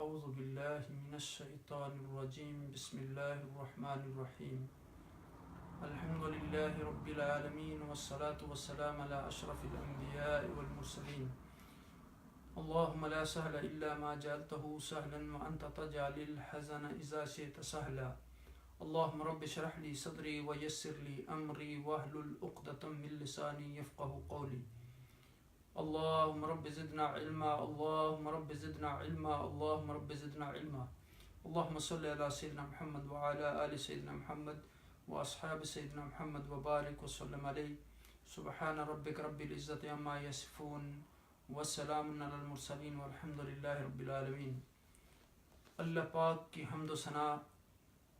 اعوذ باللہ من الشیطان الرجیم بسم اللہ الرحمن الرحیم الحمد للہ رب العالمین والصلاة والسلام علی اشرف الانبیاء والمرسلین اللہم لا سہل الا ما جعلته سہلا وانت تجعل الحزن اذا شئت سہلا اللہم رب اشرح لی صدری ویسر لی امری واحلل عقدۃ من لسانی یفقہوا قولی اللهم رب زدنا علما اللهم رب زدنا علما اللهم رب زدنا علما اللهم صل على سيدنا محمد وعلى آل سيدنا محمد وأصحاب سيدنا محمد وبارك وسلم عليه سبحان ربك رب العزة عما يصفون والسلام على المرسلين والحمد لله رب العالمين۔ اللہ پاک کی حمد و ثنا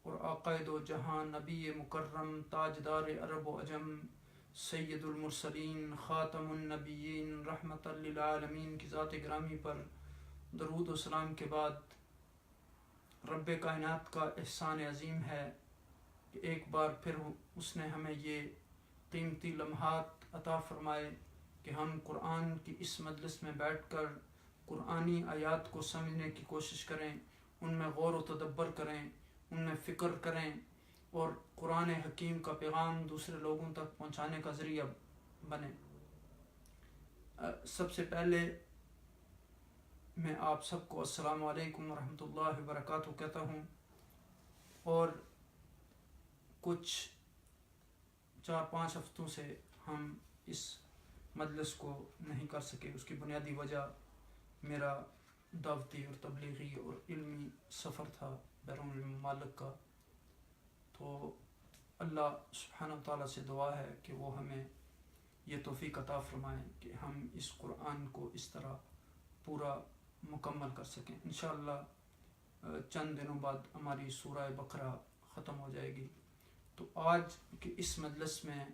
اور آقا دو جہان نبی مکرم تاجدار عرب و عجم سید المرسلین خاتم النبیین رحمت للعالمین کی ذات گرامی پر درود و سلام کے بعد رب کائنات کا احسان عظیم ہے کہ ایک بار پھر اس نے ہمیں یہ قیمتی لمحات عطا فرمائے کہ ہم قرآن کی اس مجلس میں بیٹھ کر قرآنی آیات کو سمجھنے کی کوشش کریں، ان میں غور و تدبر کریں، ان میں فکر کریں اور قرآن حکیم کا پیغام دوسرے لوگوں تک پہنچانے کا ذریعہ بنے۔ سب سے پہلے میں آپ سب کو السلام علیکم ورحمۃ اللہ وبرکاتہ کہتا ہوں، اور کچھ 4-5 ہفتوں سے ہم اس مجلس کو نہیں کر سکے۔ اس کی بنیادی وجہ میرا دعوتی اور تبلیغی اور علمی سفر تھا بیرون الممالک کا، تو اللہ سبحانہ تعالیٰ سے دعا ہے کہ وہ ہمیں یہ توفیق عطا فرمائیں کہ ہم اس قرآن کو اس طرح پورا مکمل کر سکیں۔ انشاءاللہ چند دنوں بعد ہماری سورہ بقرہ ختم ہو جائے گی۔ تو آج کے اس مجلس میں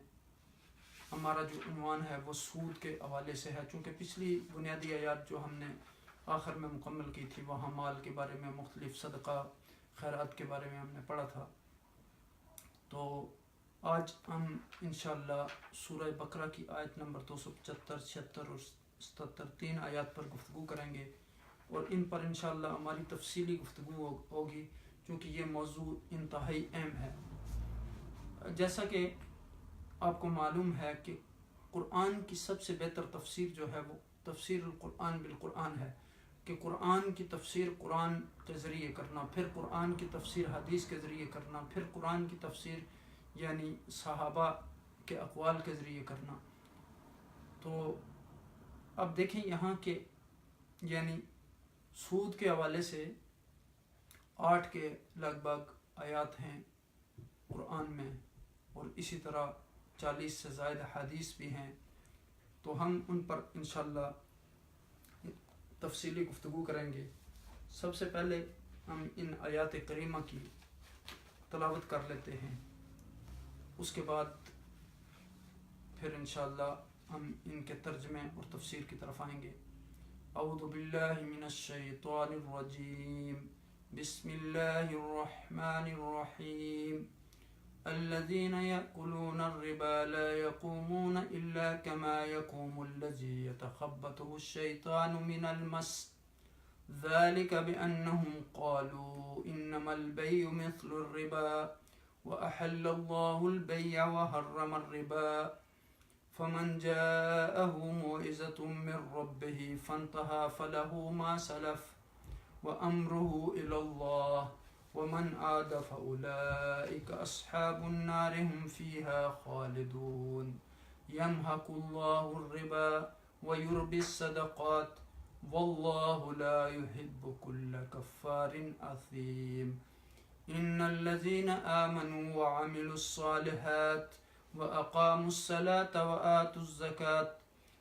ہمارا جو عنوان ہے وہ سود کے حوالے سے ہے، چونکہ پچھلی بنیادی آیات جو ہم نے آخر میں مکمل کی تھی وہاں مال کے بارے میں، مختلف صدقہ خیرات کے بارے میں ہم نے پڑھا تھا۔ تو آج ہم انشاءاللہ سورہ بقرہ کی آیت نمبر 275، 76 اور 77 3 آیات پر گفتگو کریں گے، اور ان پر انشاءاللہ ہماری تفصیلی گفتگو ہوگی کیونکہ یہ موضوع انتہائی اہم ہے۔ جیسا کہ آپ کو معلوم ہے کہ قرآن کی سب سے بہتر تفسیر جو ہے وہ تفسیر القرآن بالقرآن ہے، کہ قرآن کی تفسیر قرآن کے ذریعے کرنا، پھر قرآن کی تفسیر حدیث کے ذریعے کرنا، پھر قرآن کی تفسیر یعنی صحابہ کے اقوال کے ذریعے کرنا۔ تو اب دیکھیں یہاں کہ یعنی سود کے حوالے سے 8 کے لگ بھگ آیات ہیں قرآن میں، اور اسی طرح 40 سے زائد حدیث بھی ہیں، تو ہم ان پر انشاءاللہ تفصیلی گفتگو کریں گے۔ سب سے پہلے ہم ان آیات کریمہ کی تلاوت کر لیتے ہیں، اس کے بعد پھر انشاءاللہ ہم ان کے ترجمے اور تفسیر کی طرف آئیں گے۔ اعوذ باللہ من الشیطان الرجیم بسم اللہ الرحمن الرحیم الذين يأكلون الربا لا يقومون إلا كما يقوم الذي يتخبطه الشيطان من المس ذلك بأنهم قالوا إنما البيع مثل الربا وأحل الله البيع وحرم الربا فمن جاءه موعظة من ربه فانتهى فله ما سلف وأمره إلى الله ومن عاد فأولئك أصحاب النار هم فيها خالدون يمحق الله الربا ويربي الصدقات والله لا يحب كل كفار أثيم إن الذين آمنوا وعملوا الصالحات وأقاموا الصلاة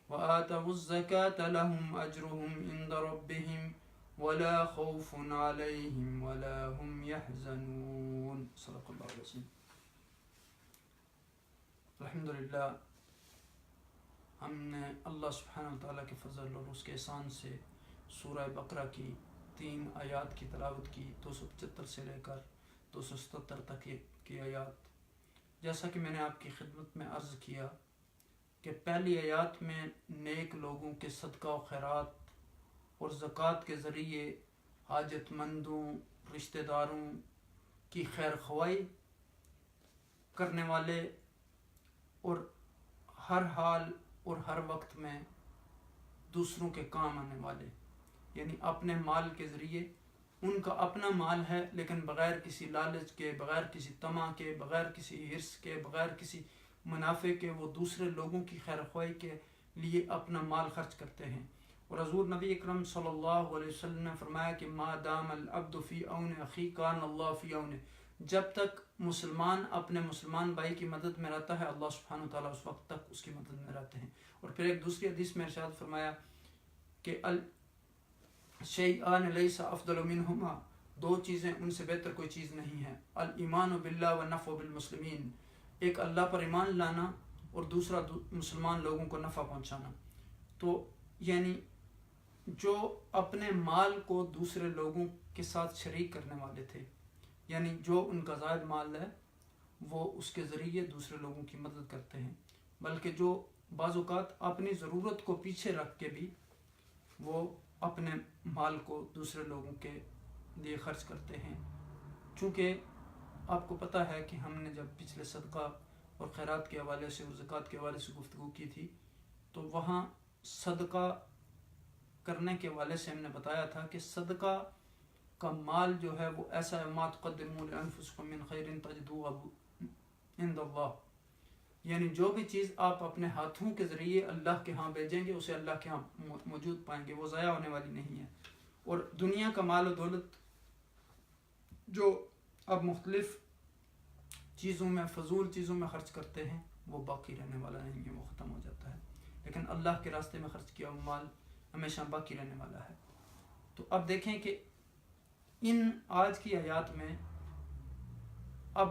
وآتوا الزكاة لهم أجرهم عند ربهم ولا خوف عليهم ولا هم يحزنون صدق اللہ العظیم۔ الحمدللہ ہم نے اللہ سبحانہ وتعالیٰ کے فضل اور اس کے احسان سے سورہ بقرہ کی 3 آیات کی تلاوت کی، 275 سے لے کر 277 تک کی آیات۔ جیسا کہ میں نے آپ کی خدمت میں عرض کیا کہ پہلی آیات میں نیک لوگوں کے صدقہ و خیرات اور زکوٰۃ کے ذریعے حاجت مندوں، رشتہ داروں کی خیر خواہی کرنے والے اور ہر حال اور ہر وقت میں دوسروں کے کام آنے والے، یعنی اپنے مال کے ذریعے، ان کا اپنا مال ہے لیکن بغیر کسی لالچ کے، بغیر کسی طمع کے، بغیر کسی حرص کے، بغیر کسی منافع کے، وہ دوسرے لوگوں کی خیر خواہی کے لیے اپنا مال خرچ کرتے ہیں۔ اور حضور نبی اکرم صلی اللہ علیہ وسلم نے فرمایا کہ ما دام العبد فی عون اخی کان اللہ فی عون، جب تک مسلمان اپنے مسلمان بھائی کی مدد میں رہتا ہے، اللہ سبحانہ وتعالیٰ اس وقت تک اس کی مدد میں رہتے ہیں۔ اور پھر ایک دوسری حدیث میں ارشاد فرمایا کہ شیئان لیس افضل منہما، دو چیزیں ان سے بہتر کوئی چیز نہیں ہے، الایمان باللہ والنفع بالمسلمین، ایک اللہ پر ایمان لانا اور دوسرا مسلمان لوگوں کو نفع پہنچانا۔ تو یعنی جو اپنے مال کو دوسرے لوگوں کے ساتھ شریک کرنے والے تھے، یعنی جو ان کا زائد مال ہے وہ اس کے ذریعے دوسرے لوگوں کی مدد کرتے ہیں، بلکہ جو بعض اوقات اپنی ضرورت کو پیچھے رکھ کے بھی وہ اپنے مال کو دوسرے لوگوں کے لیے خرچ کرتے ہیں۔ چونکہ آپ کو پتہ ہے کہ ہم نے جب پچھلے صدقہ اور خیرات کے حوالے سے اور زکوٰۃ کے حوالے سے گفتگو کی تھی تو وہاں صدقہ کرنے کے حوالے سے ہم نے بتایا تھا کہ صدقہ کا مال جو ہے وہ ایسا ہے، ما تقدموا لانفسکم من خیر تجدوه عند اللہ، یعنی جو بھی چیز آپ اپنے ہاتھوں کے ذریعے اللہ کے ہاں بھیجیں گے اسے اللہ کے ہاں موجود پائیں گے، وہ ضائع ہونے والی نہیں ہے۔ اور دنیا کا مال و دولت جو اب مختلف چیزوں میں، فضول چیزوں میں خرچ کرتے ہیں، وہ باقی رہنے والا نہیں ہے، وہ ختم ہو جاتا ہے، لیکن اللہ کے راستے میں خرچ کیا ہوا مال ہمیشہ باقی رہنے والا ہے۔ تو اب دیکھیں کہ ان آج کی آیات میں اب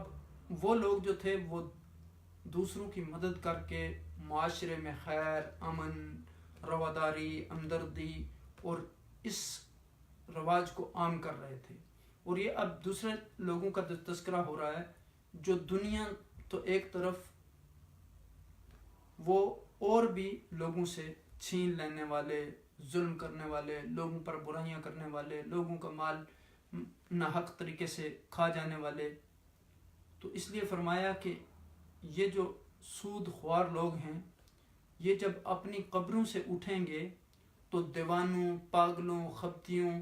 وہ لوگ جو تھے وہ دوسروں کی مدد کر کے معاشرے میں خیر، امن، رواداری، ہمدردی اور اس رواج کو عام کر رہے تھے، اور یہ اب دوسرے لوگوں کا تذکرہ ہو رہا ہے جو دنیا تو ایک طرف، وہ اور بھی لوگوں سے چھین لینے والے، ظلم کرنے والے، لوگوں پر برائیاں کرنے والے، لوگوں کا مال ناحق طریقے سے کھا جانے والے۔ تو اس لیے فرمایا کہ یہ جو سود خوار لوگ ہیں یہ جب اپنی قبروں سے اٹھیں گے تو دیوانوں، پاگلوں، خبتیوں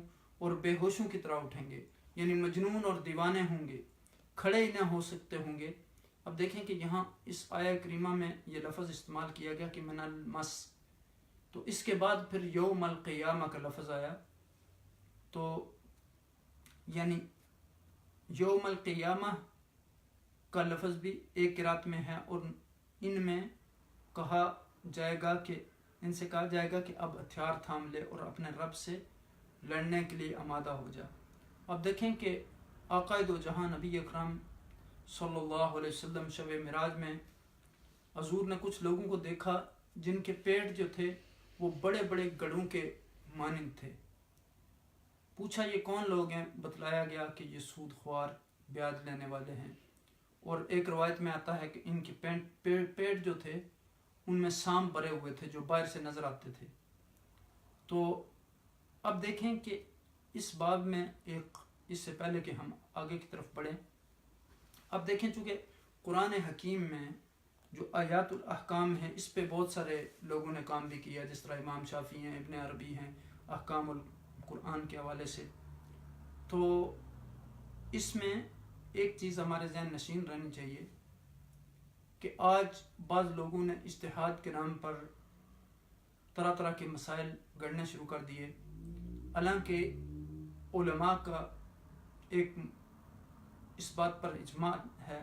اور بے ہوشوں کی طرح اٹھیں گے، یعنی مجنون اور دیوانے ہوں گے، کھڑے ہی نہ ہو سکتے ہوں گے۔ اب دیکھیں کہ یہاں اس آیہ کریمہ میں یہ لفظ استعمال کیا گیا کہ من المس، تو اس کے بعد پھر یوم القیامہ کا لفظ آیا، تو یعنی یوم القیامہ کا لفظ بھی ایک قرات میں ہے، اور ان میں کہا جائے گا کہ ان سے کہا جائے گا کہ اب ہتھیار تھام لے اور اپنے رب سے لڑنے کے لیے آمادہ ہو جا۔ اب دیکھیں کہ آقا دو جہاں نبی اکرم صلی اللہ علیہ وسلم شب معراج میں حضور نے کچھ لوگوں کو دیکھا جن کے پیٹ جو تھے وہ بڑے بڑے گڑھوں کے مانند تھے۔ پوچھا یہ کون لوگ ہیں؟ بتلایا گیا کہ یہ سود خوار، بیاج لینے والے ہیں، اور ایک روایت میں آتا ہے کہ ان کے پیٹ جو تھے ان میں سام بھرے ہوئے تھے جو باہر سے نظر آتے تھے۔ تو اب دیکھیں کہ اس باب میں اس سے پہلے کہ ہم آگے کی طرف بڑھیں، اب دیکھیں چونکہ قرآن حکیم میں جو آیات الاحکام ہے اس پہ بہت سارے لوگوں نے کام بھی کیا، جس طرح امام شافعی ہیں، ابن عربی ہیں، احکام القرآن کے حوالے سے۔ تو اس میں ایک چیز ہمارے ذہن نشین رہنی چاہیے کہ آج بعض لوگوں نے اجتہاد کے نام پر طرح طرح کے مسائل گڑھنے شروع کر دیے، حالانکہ علماء کا ایک اس بات پر اجماع ہے،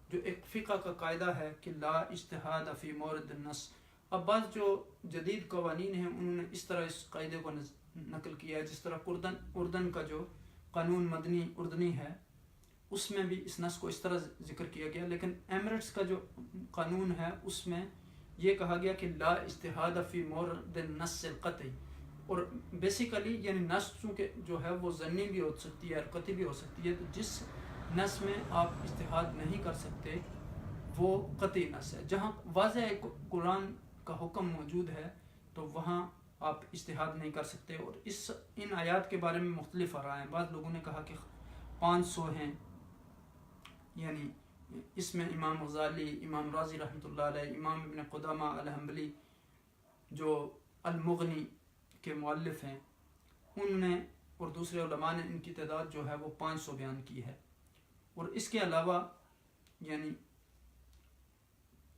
جو ایک فقہ کا قاعدہ ہے کہ لا اجتہاد فی مورد النص۔ اب بعض جو جدید قوانین ہیں انہوں نے اس طرح اس قاعدے کو نقل کیا ہے، جس طرح اردن کا جو قانون مدنی اردنی ہے اس میں بھی اس نص کو اس طرح ذکر کیا گیا، لیکن ایمریٹس کا جو قانون ہے اس میں یہ کہا گیا کہ لا اجتہاد فی مورد النص القطعی، اور بیسیکلی یعنی نص چونکہ جو ہے وہ ضنی بھی ہو سکتی ہے اور قطعی بھی ہو سکتی ہے، تو جس نص میں آپ اجتہاد نہیں کر سکتے وہ قطعی نص ہے۔ جہاں واضح قرآن کا حکم موجود ہے تو وہاں آپ اجتہاد نہیں کر سکتے. اور ان آیات کے بارے میں مختلف آراء ہیں. بعض لوگوں نے کہا کہ 500 ہیں، یعنی اس میں امام غزالی، امام رازی رحمۃ اللہ علیہ، امام ابن قدامہ الحنبلی جو المغنی کے مؤلف ہیں ان نے اور دوسرے علماء نے ان کی تعداد جو ہے وہ 500 بیان کی ہے. اور اس کے علاوہ یعنی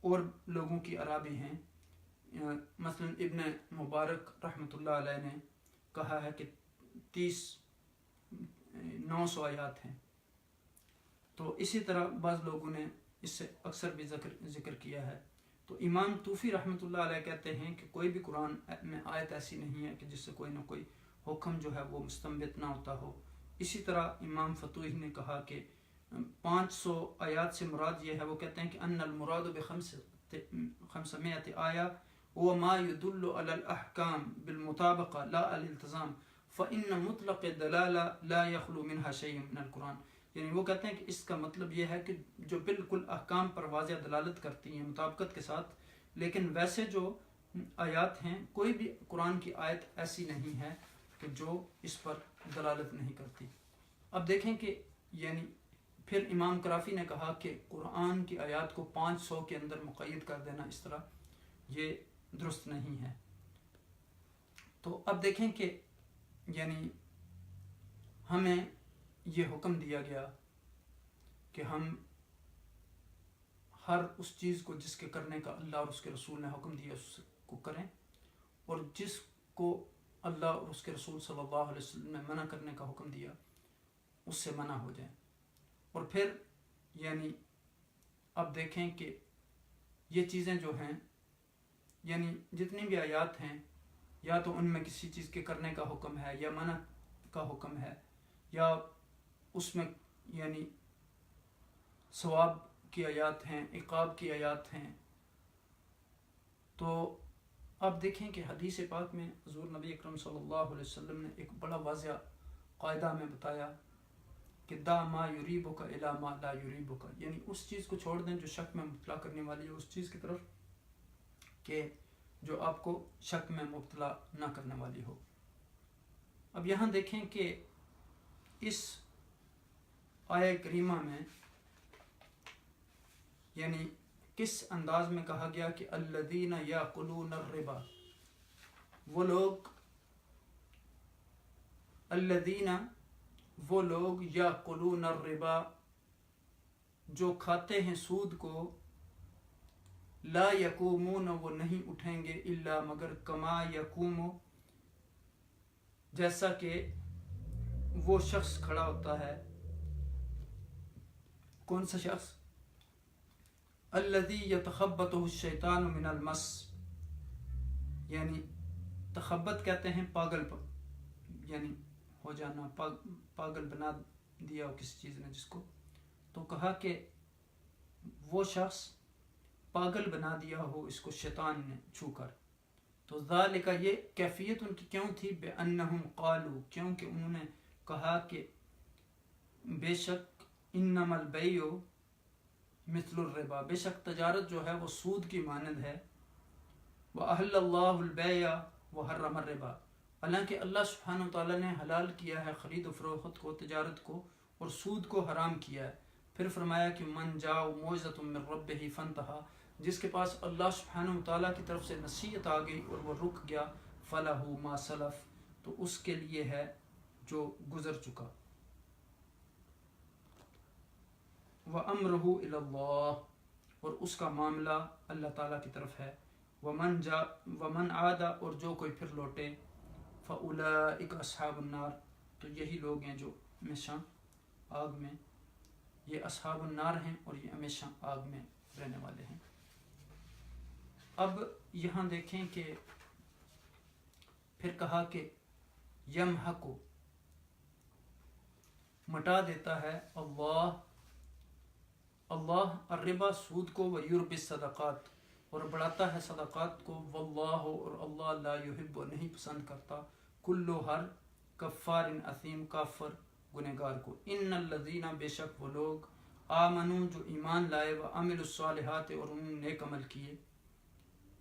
اور لوگوں کی آراء بھی ہیں. مثلا ابن مبارک رحمۃ اللہ علیہ نے کہا ہے کہ 900 آیات ہیں. تو اسی طرح بعض لوگوں نے اس سے اکثر بھی ذکر کیا ہے. تو امام طوفی رحمۃ اللہ علیہ کہتے ہیں کہ کوئی بھی قرآن میں آیت ایسی نہیں ہے کہ جس سے کوئی نہ کوئی حکم جو ہے وہ مستنبت نہ ہوتا ہو. اسی طرح امام فتوحی نے کہا کہ 500 آیات سے مراد یہ ہے، وہ کہتے ہیں کہ ان المراد ب500 آیہ هو ما يدل على الاحکام بالمطابقہ لا الالتزام فإن مطلق الدلالة لا يخلو منها شيء من القرآن. یعنی وہ کہتے ہیں کہ اس کا مطلب یہ ہے کہ جو بالکل احکام پر واضح دلالت کرتی ہیں مطابقت کے ساتھ، لیکن ویسے جو آیات ہیں کوئی بھی قرآن کی آیت ایسی نہیں ہے کہ جو اس پر دلالت نہیں کرتی. اب دیکھیں کہ یعنی پھر امام کرافی نے کہا کہ قرآن کی آیات کو 500 کے اندر مقید کر دینا اس طرح یہ درست نہیں ہے. تو اب دیکھیں کہ یعنی ہمیں یہ حکم دیا گیا کہ ہم ہر اس چیز کو جس کے کرنے کا اللہ اور اس کے رسول نے حکم دیا اس کو کریں، اور جس کو اللہ اور اس کے رسول صلی اللہ علیہ وسلم نے منع کرنے کا حکم دیا اس سے منع ہو جائیں. اور پھر یعنی اب دیکھیں کہ یہ چیزیں جو ہیں یعنی جتنی بھی آیات ہیں یا تو ان میں کسی چیز کے کرنے کا حکم ہے یا منع کا حکم ہے، یا اس میں یعنی ثواب کی آیات ہیں، عقاب کی آیات ہیں. تو اب دیکھیں کہ حدیث پاک میں حضور نبی اکرم صلی اللہ علیہ وسلم نے ایک بڑا واضح قاعدہ میں بتایا کہ دا ما یریبک الی ما لا یریبک، یعنی اس چیز کو چھوڑ دیں جو شک میں مبتلا کرنے والی ہے اس چیز کی طرف کہ جو آپ کو شک میں مبتلا نہ کرنے والی ہو. اب یہاں دیکھیں کہ اس آیہ کریمہ میں یعنی کس انداز میں کہا گیا کہ الذین یاکلون الربا، وہ لوگ یاکلون الربا جو کھاتے ہیں سود کو، لا یقومون وہ نہیں اٹھیں گے الا مگر کما یقوم جیسا کہ وہ شخص کھڑا ہوتا ہے. کون سا شخص؟ الذی یتخبطہ الشیطان من المس، یعنی تخبط کہتے ہیں پاگل یعنی ہو جانا، پاگل بنا دیا ہو کسی چیز نے جس کو. تو کہا کہ وہ شخص پاگل بنا دیا ہو اس کو شیطان نے چھو کر. تو ذالک یہ کیفیت ان کی کیوں تھی؟ بأنہم قالوا، کیونکہ انہوں نے کہا کہ بے شک انما البیع مثل الربا، بے شک تجارت جو ہے وہ سود کی مانند ہے. وأحل اللہ البیع وحرم الربا، حالانکہ اللہ سبحانہ وتعالیٰ نے حلال کیا ہے خرید و فروخت کو، تجارت کو، اور سود کو حرام کیا ہے. پھر فرمایا کہ من جاء موعظۃ من ربہ فانتہی، جس کے پاس اللہ سبحانہ وتعالیٰ کی طرف سے نصیحت آ گئی اور وہ رک گیا، فلہ ما سلف، تو اس کے لیے ہے جو گزر چکا. وَأَمْرُهُ إِلَى اللَّهِ، اور اس کا معاملہ اللہ تعالیٰ کی طرف ہے. وَمَنْ عَادَ، اور جو کوئی پھر لوٹے، فَأُولَئِكَ أَصْحَابُ النَّارِ، تو یہی لوگ ہیں جو ہمیشہ آگ میں، یہ اصحاب النار ہیں اور یہ ہمیشہ آگ میں رہنے والے ہیں. اب یہاں دیکھیں کہ پھر کہا کہ یمحق، مٹا دیتا ہے اللہ الربا سود کو، ویربی الصدقات، اور بڑھاتا ہے صدقات کو، واللہ اور اللہ لا یحب نہیں پسند کرتا، کل ہر کفار اثیم کافر گنہگار کو. ان الذین بے شک وہ لوگ، آمنو جو ایمان لائے، وعملوا الصالحات اور انہوں نے نیک عمل کیے،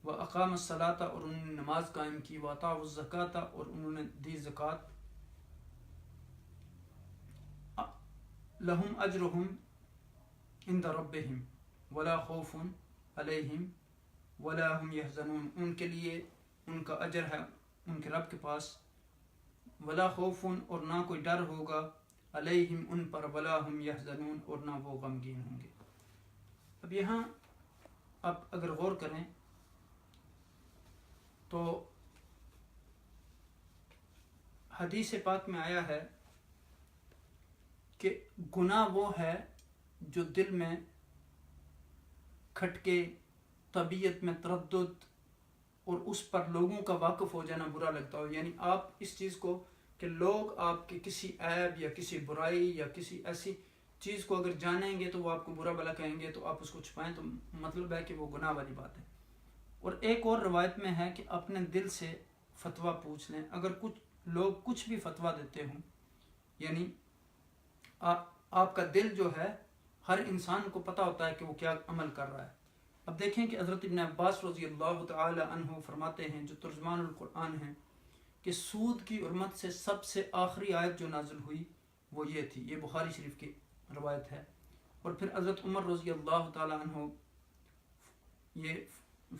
وَأَقَامَ الصَّلَاةَ اور انہوں نے نماز قائم کی، وَأَطَاعُوا الزَّكَاةَ اور انہوں نے دی زکوٰۃ، لَهُمْ أَجْرُهُمْ عِنْدَ رَبِّهِمْ وَلَا خَوْفٌ عَلَيْهِمْ وَلَا هُمْ يَحْزَنُونَ، ان کے لیے ان کا اجر ہے ان کے رب کے پاس، ولا خوف اور نہ کوئی ڈر ہوگا، علیہم ان پر، ولا ہم یحزنون اور نہ وہ غمگین ہوں گے۔ اب یہاں آپ اگر غور کریں تو حدیث پاک میں آیا ہے کہ گناہ وہ ہے جو دل میں کھٹکے، طبیعت میں تردد اور اس پر لوگوں کا واقف ہو جانا برا لگتا ہو، یعنی آپ اس چیز کو کہ لوگ آپ کے کسی عیب یا کسی برائی یا کسی ایسی چیز کو اگر جانیں گے تو وہ آپ کو برا بھلا کہیں گے تو آپ اس کو چھپائیں، تو مطلب ہے کہ وہ گناہ والی بات ہے۔ اور ایک اور روایت میں ہے کہ اپنے دل سے فتویٰ پوچھ لیں، اگر کچھ لوگ کچھ بھی فتویٰ دیتے ہوں، یعنی آپ کا دل جو ہے ہر انسان کو پتہ ہوتا ہے کہ وہ کیا عمل کر رہا ہے۔ اب دیکھیں کہ حضرت ابن عباس رضی اللہ تعالی عنہ فرماتے ہیں، جو ترجمان القرآن ہیں، کہ سود کی حرمت سے سب سے آخری آیت جو نازل ہوئی وہ یہ تھی، یہ بخاری شریف کی روایت ہے۔ اور پھر حضرت عمر رضی اللہ تعالی عنہ یہ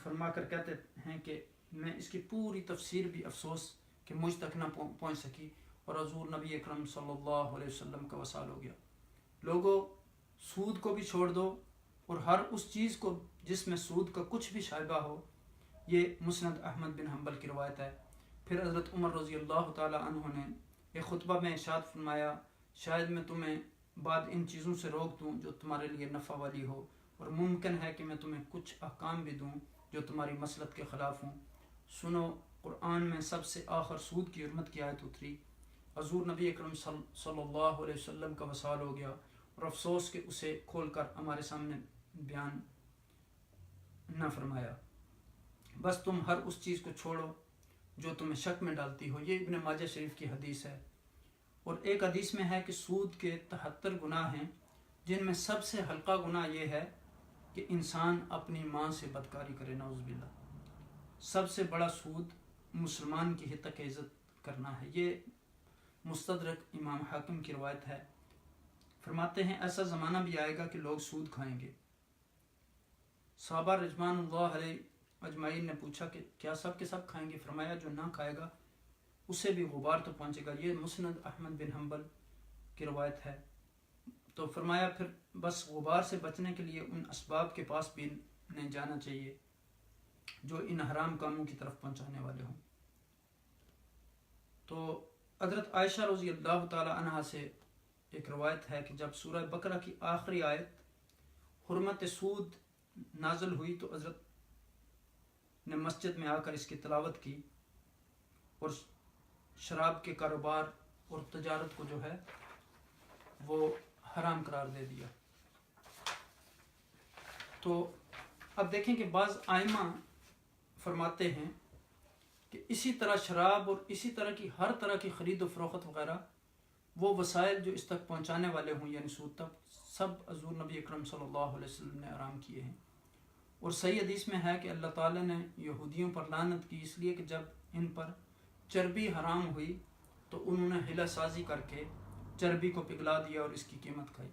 فرما کر کہتے ہیں کہ میں اس کی پوری تفسیر بھی افسوس کہ مجھ تک نہ پہنچ سکی، اور حضور نبی اکرم صلی اللہ علیہ وسلم کا وصال ہو گیا۔ لوگوں، سود کو بھی چھوڑ دو، اور ہر اس چیز کو جس میں سود کا کچھ بھی شائبہ ہو، یہ مسند احمد بن حنبل کی روایت ہے۔ پھر حضرت عمر رضی اللہ تعالی عنہ نے ایک خطبہ میں ارشاد فرمایا، شاید میں تمہیں بعد ان چیزوں سے روک دوں جو تمہارے لیے نفع والی ہو، اور ممکن ہے کہ میں تمہیں کچھ احکام بھی دوں جو تمہاری مصلحت کے خلاف ہوں۔ سنو، قرآن میں سب سے آخر سود کی حرمت کی آیت اتری، حضور نبی اکرم صلی اللہ علیہ وسلم کا وصال ہو گیا، اور افسوس کہ اسے کھول کر ہمارے سامنے بیان نہ فرمایا۔ بس تم ہر اس چیز کو چھوڑو جو تمہیں شک میں ڈالتی ہو۔ یہ ابن ماجہ شریف کی حدیث ہے۔ اور ایک حدیث میں ہے کہ سود کے 73 گناہ ہیں، جن میں سب سے ہلکا گناہ یہ ہے کہ انسان اپنی ماں سے بدکاری کرے، نعوذ باللہ۔ سب سے بڑا سود مسلمان کی حق عزت کرنا ہے۔ یہ مستدرک امام حاکم کی روایت ہے۔ فرماتے ہیں ایسا زمانہ بھی آئے گا کہ لوگ سود کھائیں گے۔ صحابہ رضوان اللہ علیہ اجمعین نے پوچھا کہ کیا سب کے سب کھائیں گے؟ فرمایا جو نہ کھائے گا اسے بھی غبار تو پہنچے گا۔ یہ مسند احمد بن حنبل کی روایت ہے۔ تو فرمایا پھر بس غبار سے بچنے کے لیے ان اسباب کے پاس بھی نہیں جانا چاہیے جو ان حرام کاموں کی طرف پہنچانے والے ہوں۔ تو حضرت عائشہ رضی اللہ تعالی عنہا سے ایک روایت ہے کہ جب سورہ بقرہ کی آخری آیت حرمت سود نازل ہوئی تو حضرت نے مسجد میں آ کر اس کی تلاوت کی، اور شراب کے کاروبار اور تجارت کو جو ہے وہ حرام قرار دے دیا۔ تو اب دیکھیں کہ بعض ائمہ فرماتے ہیں کہ اسی طرح شراب اور اسی طرح کی ہر طرح کی خرید و فروخت وغیرہ وہ وسائل جو اس تک پہنچانے والے ہوں، یعنی سود تک، سب حضور نبی اکرم صلی اللہ علیہ وسلم نے حرام کیے ہیں۔ اور صحیح حدیث میں ہے کہ اللہ تعالیٰ نے یہودیوں پر لعنت کی اس لیے کہ جب ان پر چربی حرام ہوئی تو انہوں نے حیلہ سازی کر کے چربی کو پگھلا دیا اور اس کی قیمت کھائی۔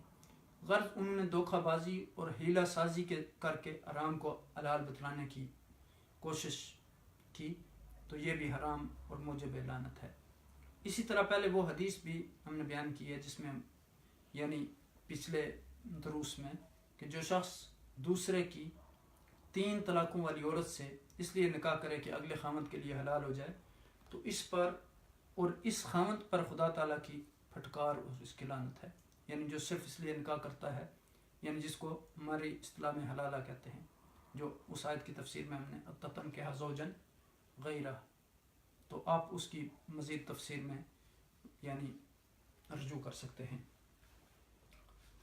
غرض انہوں نے دھوکہ بازی اور حیلہ سازی کر کے حرام کو حلال بتلانے کی کوشش کی، تو یہ بھی حرام اور موجب لعنت ہے۔ اسی طرح پہلے وہ حدیث بھی ہم نے بیان کی ہے جس میں یعنی پچھلے دروس میں کہ جو شخص دوسرے کی 3 طلاقوں والی عورت سے اس لیے نکاح کرے کہ اگلے خامد کے لیے حلال ہو جائے، تو اس پر اور اس خامد پر خدا تعالیٰ کی پھٹکار اور اس کی لعنت ہے۔ یعنی جو صرف اس لیے نکاح کرتا ہے، یعنی جس کو ہماری اصطلاح میں حلالہ کہتے ہیں، جو اس آیت کی تفسیر میں ہم نے اتتن کہا زوجن غیرہ، تو آپ اس کی مزید تفسیر میں یعنی رجوع کر سکتے ہیں۔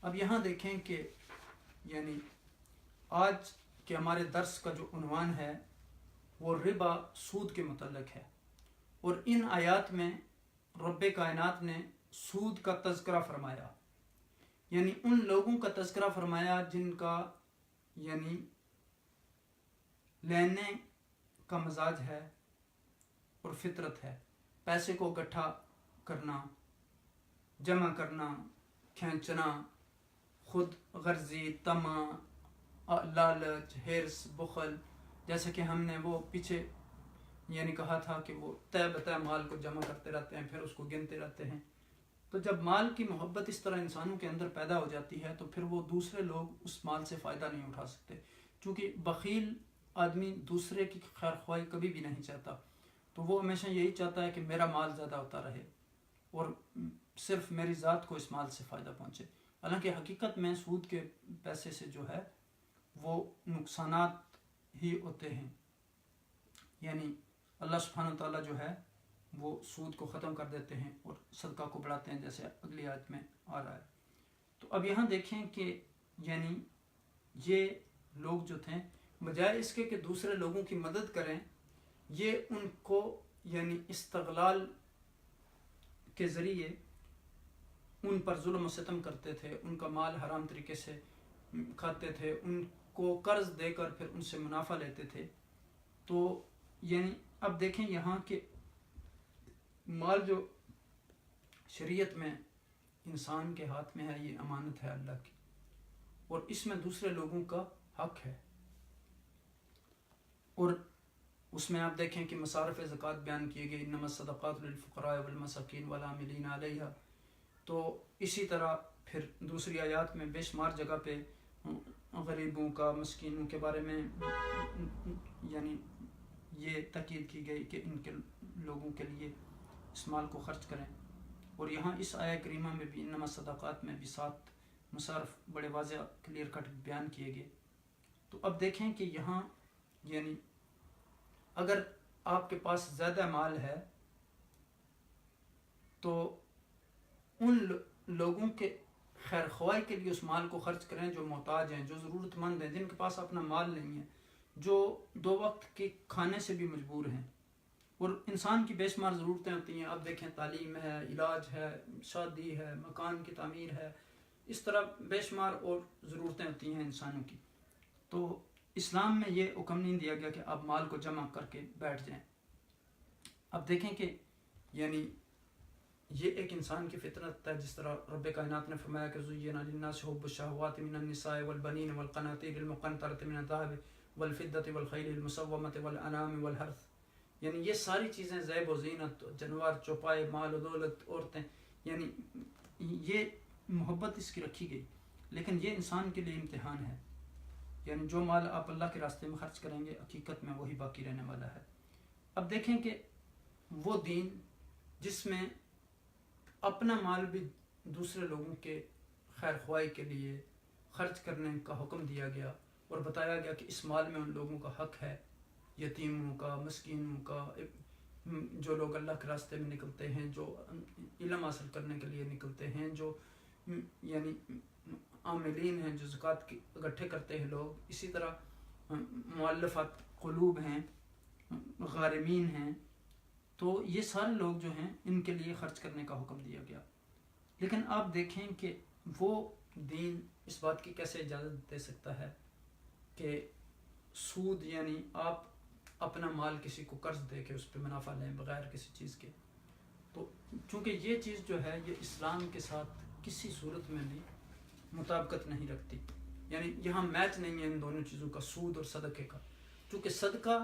اب یہاں دیکھیں کہ یعنی آج کہ ہمارے درس کا جو عنوان ہے وہ ربا، سود کے متعلق ہے، اور ان آیات میں رب کائنات نے سود کا تذکرہ فرمایا، یعنی ان لوگوں کا تذکرہ فرمایا جن کا یعنی لینے کا مزاج ہے اور فطرت ہے. پیسے کو اکٹھا کرنا، جمع کرنا، کھینچنا، خود غرضی، طمع، لالچ، حرص، بخل، جیسے کہ ہم نے وہ پیچھے یعنی کہا تھا کہ وہ طے بطے مال کو جمع کرتے رہتے ہیں، پھر اس کو گنتے رہتے ہیں. تو جب مال کی محبت اس طرح انسانوں کے اندر پیدا ہو جاتی ہے تو پھر وہ دوسرے لوگ اس مال سے فائدہ نہیں اٹھا سکتے، چونکہ بخیل آدمی دوسرے کی خیر خواہی کبھی بھی نہیں چاہتا. تو وہ ہمیشہ یہی چاہتا ہے کہ میرا مال زیادہ ہوتا رہے اور صرف میری ذات کو اس مال سے فائدہ پہنچے. حالانکہ حقیقت میں سود کے پیسے سے جو ہے وہ نقصانات ہی ہوتے ہیں. یعنی اللہ سبحانہ تعالیٰ جو ہے وہ سود کو ختم کر دیتے ہیں اور صدقہ کو بڑھاتے ہیں، جیسے اگلی آیت میں آ رہا ہے. تو اب یہاں دیکھیں کہ یعنی یہ لوگ جو تھے بجائے اس کے کہ دوسرے لوگوں کی مدد کریں، یہ ان کو یعنی استغلال کے ذریعے ان پر ظلم و ستم کرتے تھے، ان کا مال حرام طریقے سے کھاتے تھے، ان کو قرض دے کر پھر ان سے منافع لیتے تھے. تو یعنی اب دیکھیں یہاں کہ مال جو شریعت میں انسان کے ہاتھ میں ہے یہ امانت ہے اللہ کی، اور اس میں دوسرے لوگوں کا حق ہے. اور اس میں آپ دیکھیں کہ مصارف زکوٰۃ بیان کیے گئے، انما الصدقات للفقراء والمساکین والعاملین علیہا. تو اسی طرح پھر دوسری آیات میں بے شمار جگہ پہ غریبوں کا، مسکینوں کے بارے میں یعنی یہ تاکید کی گئی کہ ان کے لوگوں کے لیے اس مال کو خرچ کریں. اور یہاں اس آیہ کریمہ میں بھی انما صدقات میں بھی 7 مصارف بڑے واضح کلیئر کٹ بیان کیے گئے. تو اب دیکھیں کہ یہاں یعنی اگر آپ کے پاس زیادہ مال ہے تو ان لوگوں کے خیر خواہی کے لیے اس مال کو خرچ کریں جو محتاج ہیں، جو ضرورت مند ہیں، جن کے پاس اپنا مال نہیں ہے، جو 2 وقت کے کھانے سے بھی مجبور ہیں. اور انسان کی بے شمار ضرورتیں ہوتی ہیں. آپ دیکھیں تعلیم ہے، علاج ہے، شادی ہے، مکان کی تعمیر ہے، اس طرح بے شمار اور ضرورتیں ہوتی ہیں انسانوں کی. تو اسلام میں یہ حکم نہیں دیا گیا کہ آپ مال کو جمع کر کے بیٹھ جائیں. اب دیکھیں کہ یعنی یہ ایک انسان کی فطرت ہے، جس طرح رب کائنات نے فرمایا کہ زُيِّنَ لِلنَّاسِ حُبُّ الشَّهَوَاتِ مِنَ النِّسَاءِ وَالْبَنِينَ وَالْقَنَاطِيرِ الْمُقَنطَرَةِ مِنَ الذَّهَبِ وَالْفِضَّةِ وَالْخَيْلِ الْمُسَوَّمَةِ وَالْأَنْعَامِ وَالْحَرْثِ. یعنی یہ ساری چیزیں زیب و زینت، جنوار، چوپائے، مال و دولت، عورتیں، یعنی یہ محبت اس کی رکھی گئی. لیکن یہ انسان کے لیے امتحان ہے. یعنی جو مال آپ اللہ کے راستے میں خرچ کریں گے حقیقت میں وہی باقی رہنے والا ہے. اب دیکھیں کہ وہ دین جس میں اپنا مال بھی دوسرے لوگوں کے خیر خواہی کے لیے خرچ کرنے کا حکم دیا گیا اور بتایا گیا کہ اس مال میں ان لوگوں کا حق ہے، یتیموں کا، مسکینوں کا، جو لوگ اللہ کے راستے میں نکلتے ہیں، جو علم حاصل کرنے کے لیے نکلتے ہیں، جو یعنی عاملین ہیں، جو زکوٰۃ اکٹھے کرتے ہیں لوگ، اسی طرح مؤلفات قلوب ہیں، غارمین ہیں. تو یہ سارے لوگ جو ہیں ان کے لیے خرچ کرنے کا حکم دیا گیا. لیکن آپ دیکھیں کہ وہ دین اس بات کی کیسے اجازت دے سکتا ہے کہ سود یعنی آپ اپنا مال کسی کو قرض دے کے اس پہ منافع لیں بغیر کسی چیز کے. تو چونکہ یہ چیز جو ہے یہ اسلام کے ساتھ کسی صورت میں بھی مطابقت نہیں رکھتی. یعنی یہاں میچ نہیں ہے ان دونوں چیزوں کا، سود اور صدقے کا. چونکہ صدقہ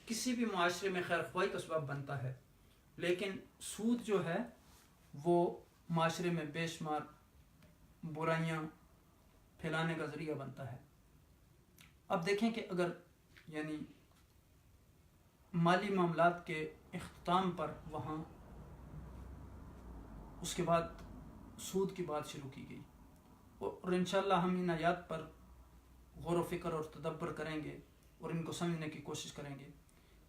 کسی بھی معاشرے میں خیر خواہی کا سبب بنتا ہے، لیکن سود جو ہے وہ معاشرے میں بے شمار برائیاں پھیلانے کا ذریعہ بنتا ہے. اب دیکھیں کہ اگر یعنی مالی معاملات کے اختتام پر وہاں اس کے بعد سود کی بات شروع کی گئی، اور انشاءاللہ ہم ان آیات پر غور و فکر اور تدبر کریں گے اور ان کو سمجھنے کی کوشش کریں گے.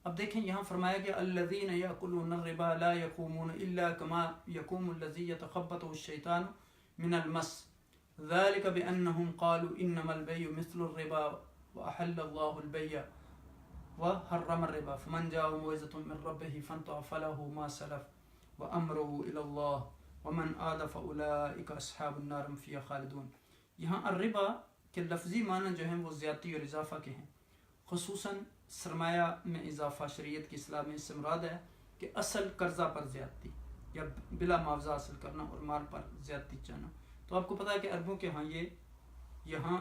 اب دیکھیں یہاں فرمایا گیا الذین یأکلون الربا لا یقومون الا کما یقوم الذی یتخبطہ الشیطان من المس ذلک بأنہم قالوا انما البیع مثل الربا وأحل اللہ البیع وحرم الربا فمن جاءہ موعظۃ من ربہ فانتهى فلہ ما سلف وامرہ الی اللہ ومن عاد فاولئک اصحاب النار هم فیہا خالدون. یہاں الربا کے لفظی معنی جو ہیں وہ زیادتی اور اضافہ کے ہیں. خصوصاً سرمایہ میں اضافہ شریعت کی اصطلاح میں اس سے مراد ہے کہ اصل قرضہ پر زیادتی یا بلا معاوضہ حاصل کرنا اور مال پر زیادتی چاہنا. تو آپ کو پتہ ہے کہ عربوں کے ہاں یہاں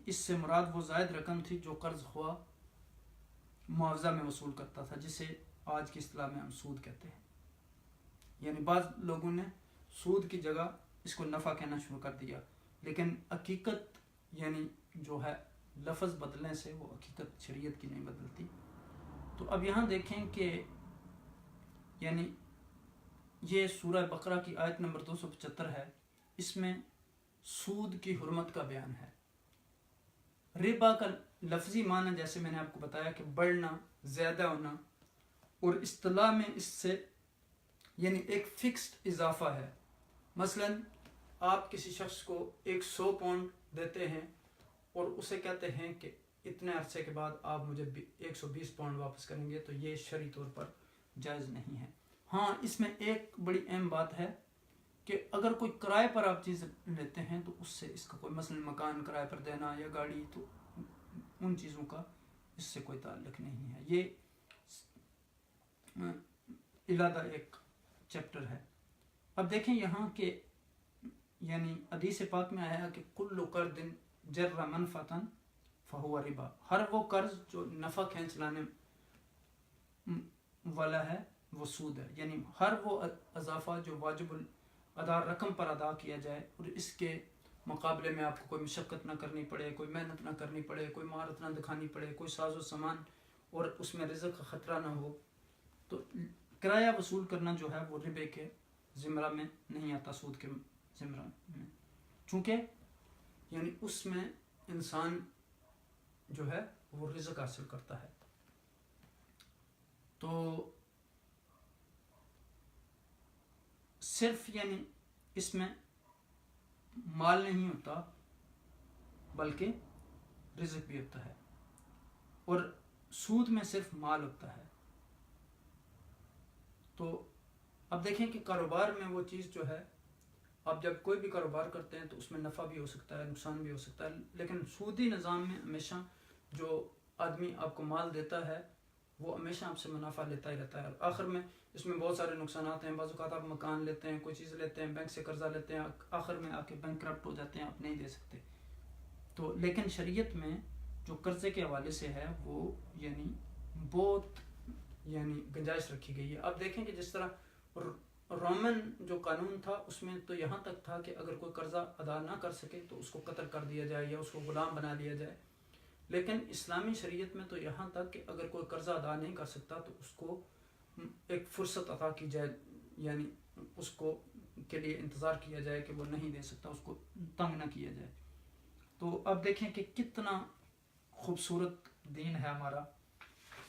اس سے مراد وہ زائد رقم تھی جو قرض خواہ معاوضہ میں وصول کرتا تھا، جسے آج کی اصطلاح میں ہم سود کہتے ہیں. یعنی بعض لوگوں نے سود کی جگہ اس کو نفع کہنا شروع کر دیا، لیکن حقیقت یعنی جو ہے لفظ بدلنے سے وہ حقیقت شریعت کی نہیں بدلتی. تو اب یہاں دیکھیں کہ یعنی یہ سورہ بقرہ کی آیت نمبر 275 ہے، اس میں سود کی حرمت کا بیان ہے. ربا کا لفظی معنی جیسے میں نے آپ کو بتایا کہ بڑھنا، زیادہ ہونا، اور اصطلاح میں اس سے یعنی ایک فکسڈ اضافہ ہے. مثلا آپ کسی شخص کو 100 پاؤنڈ دیتے ہیں اور اسے کہتے ہیں کہ اتنے عرصے کے بعد آپ مجھے 120 پاؤنڈ واپس کریں گے، تو یہ شرعی طور پر جائز نہیں ہے. ہاں اس میں ایک بڑی اہم بات ہے کہ اگر کوئی کرائے پر آپ چیز لیتے ہیں تو اس سے اس کا کوئی مثلا مکان کرائے پر دینا یا گاڑی، تو ان چیزوں کا اس سے کوئی تعلق نہیں ہے. یہ علیحدہ ایک چیپٹر ہے. اب دیکھیں یہاں کہ یعنی حدیث پاک میں آیا کہ کل قرض جر منفعۃ فہو ربا، ہر وہ قرض جو نفع کھینچ لانے والا ہے وہ سود ہے. یعنی ہر وہ اضافہ جو واجب الادا رقم پر ادا کیا جائے اور اس کے مقابلے میں آپ کو کوئی مشقت نہ کرنی پڑے، کوئی محنت نہ کرنی پڑے، کوئی مہارت نہ دکھانی پڑے، کوئی ساز و سامان اور اس میں رزق کا خطرہ نہ ہو، تو کرایہ وصول کرنا جو ہے وہ ربے کے زمرہ میں نہیں آتا، سود کے زمرہ میں، چونکہ یعنی اس میں انسان جو ہے وہ رزق حاصل کرتا ہے. تو صرف یعنی اس میں مال نہیں ہوتا بلکہ رزق بھی ہوتا ہے، اور سود میں صرف مال ہوتا ہے. تو اب دیکھیں کہ کاروبار میں وہ چیز جو ہے، آپ جب کوئی بھی کاروبار کرتے ہیں تو اس میں نفع بھی ہو سکتا ہے، نقصان بھی ہو سکتا ہے، لیکن سودی نظام میں ہمیشہ جو آدمی آپ کو مال دیتا ہے وہ ہمیشہ آپ سے منافع لیتا ہی رہتا ہے. اور آخر میں اس میں بہت سارے نقصانات ہیں. بعض اوقات آپ مکان لیتے ہیں، کوئی چیز لیتے ہیں، بینک سے قرضہ لیتے ہیں، آخر میں آپ کے بینک کرپٹ ہو جاتے ہیں، آپ نہیں دے سکتے. تو لیکن شریعت میں جو قرضے کے حوالے سے ہے وہ یعنی بہت یعنی گنجائش رکھی گئی ہے. اب دیکھیں کہ جس طرح رومن جو قانون تھا اس میں تو یہاں تک تھا کہ اگر کوئی قرضہ ادا نہ کر سکے تو اس کو قتل کر دیا جائے یا اس کو غلام بنا لیا جائے. لیکن اسلامی شریعت میں تو یہاں تک کہ اگر کوئی قرضہ ادا نہیں کر سکتا تو اس کو ایک فرصت عطا کی جائے، یعنی اس کو کے لیے انتظار کیا جائے کہ وہ نہیں دے سکتا، اس کو تنگ نہ کیا جائے. تو اب دیکھیں کہ کتنا خوبصورت دین ہے ہمارا،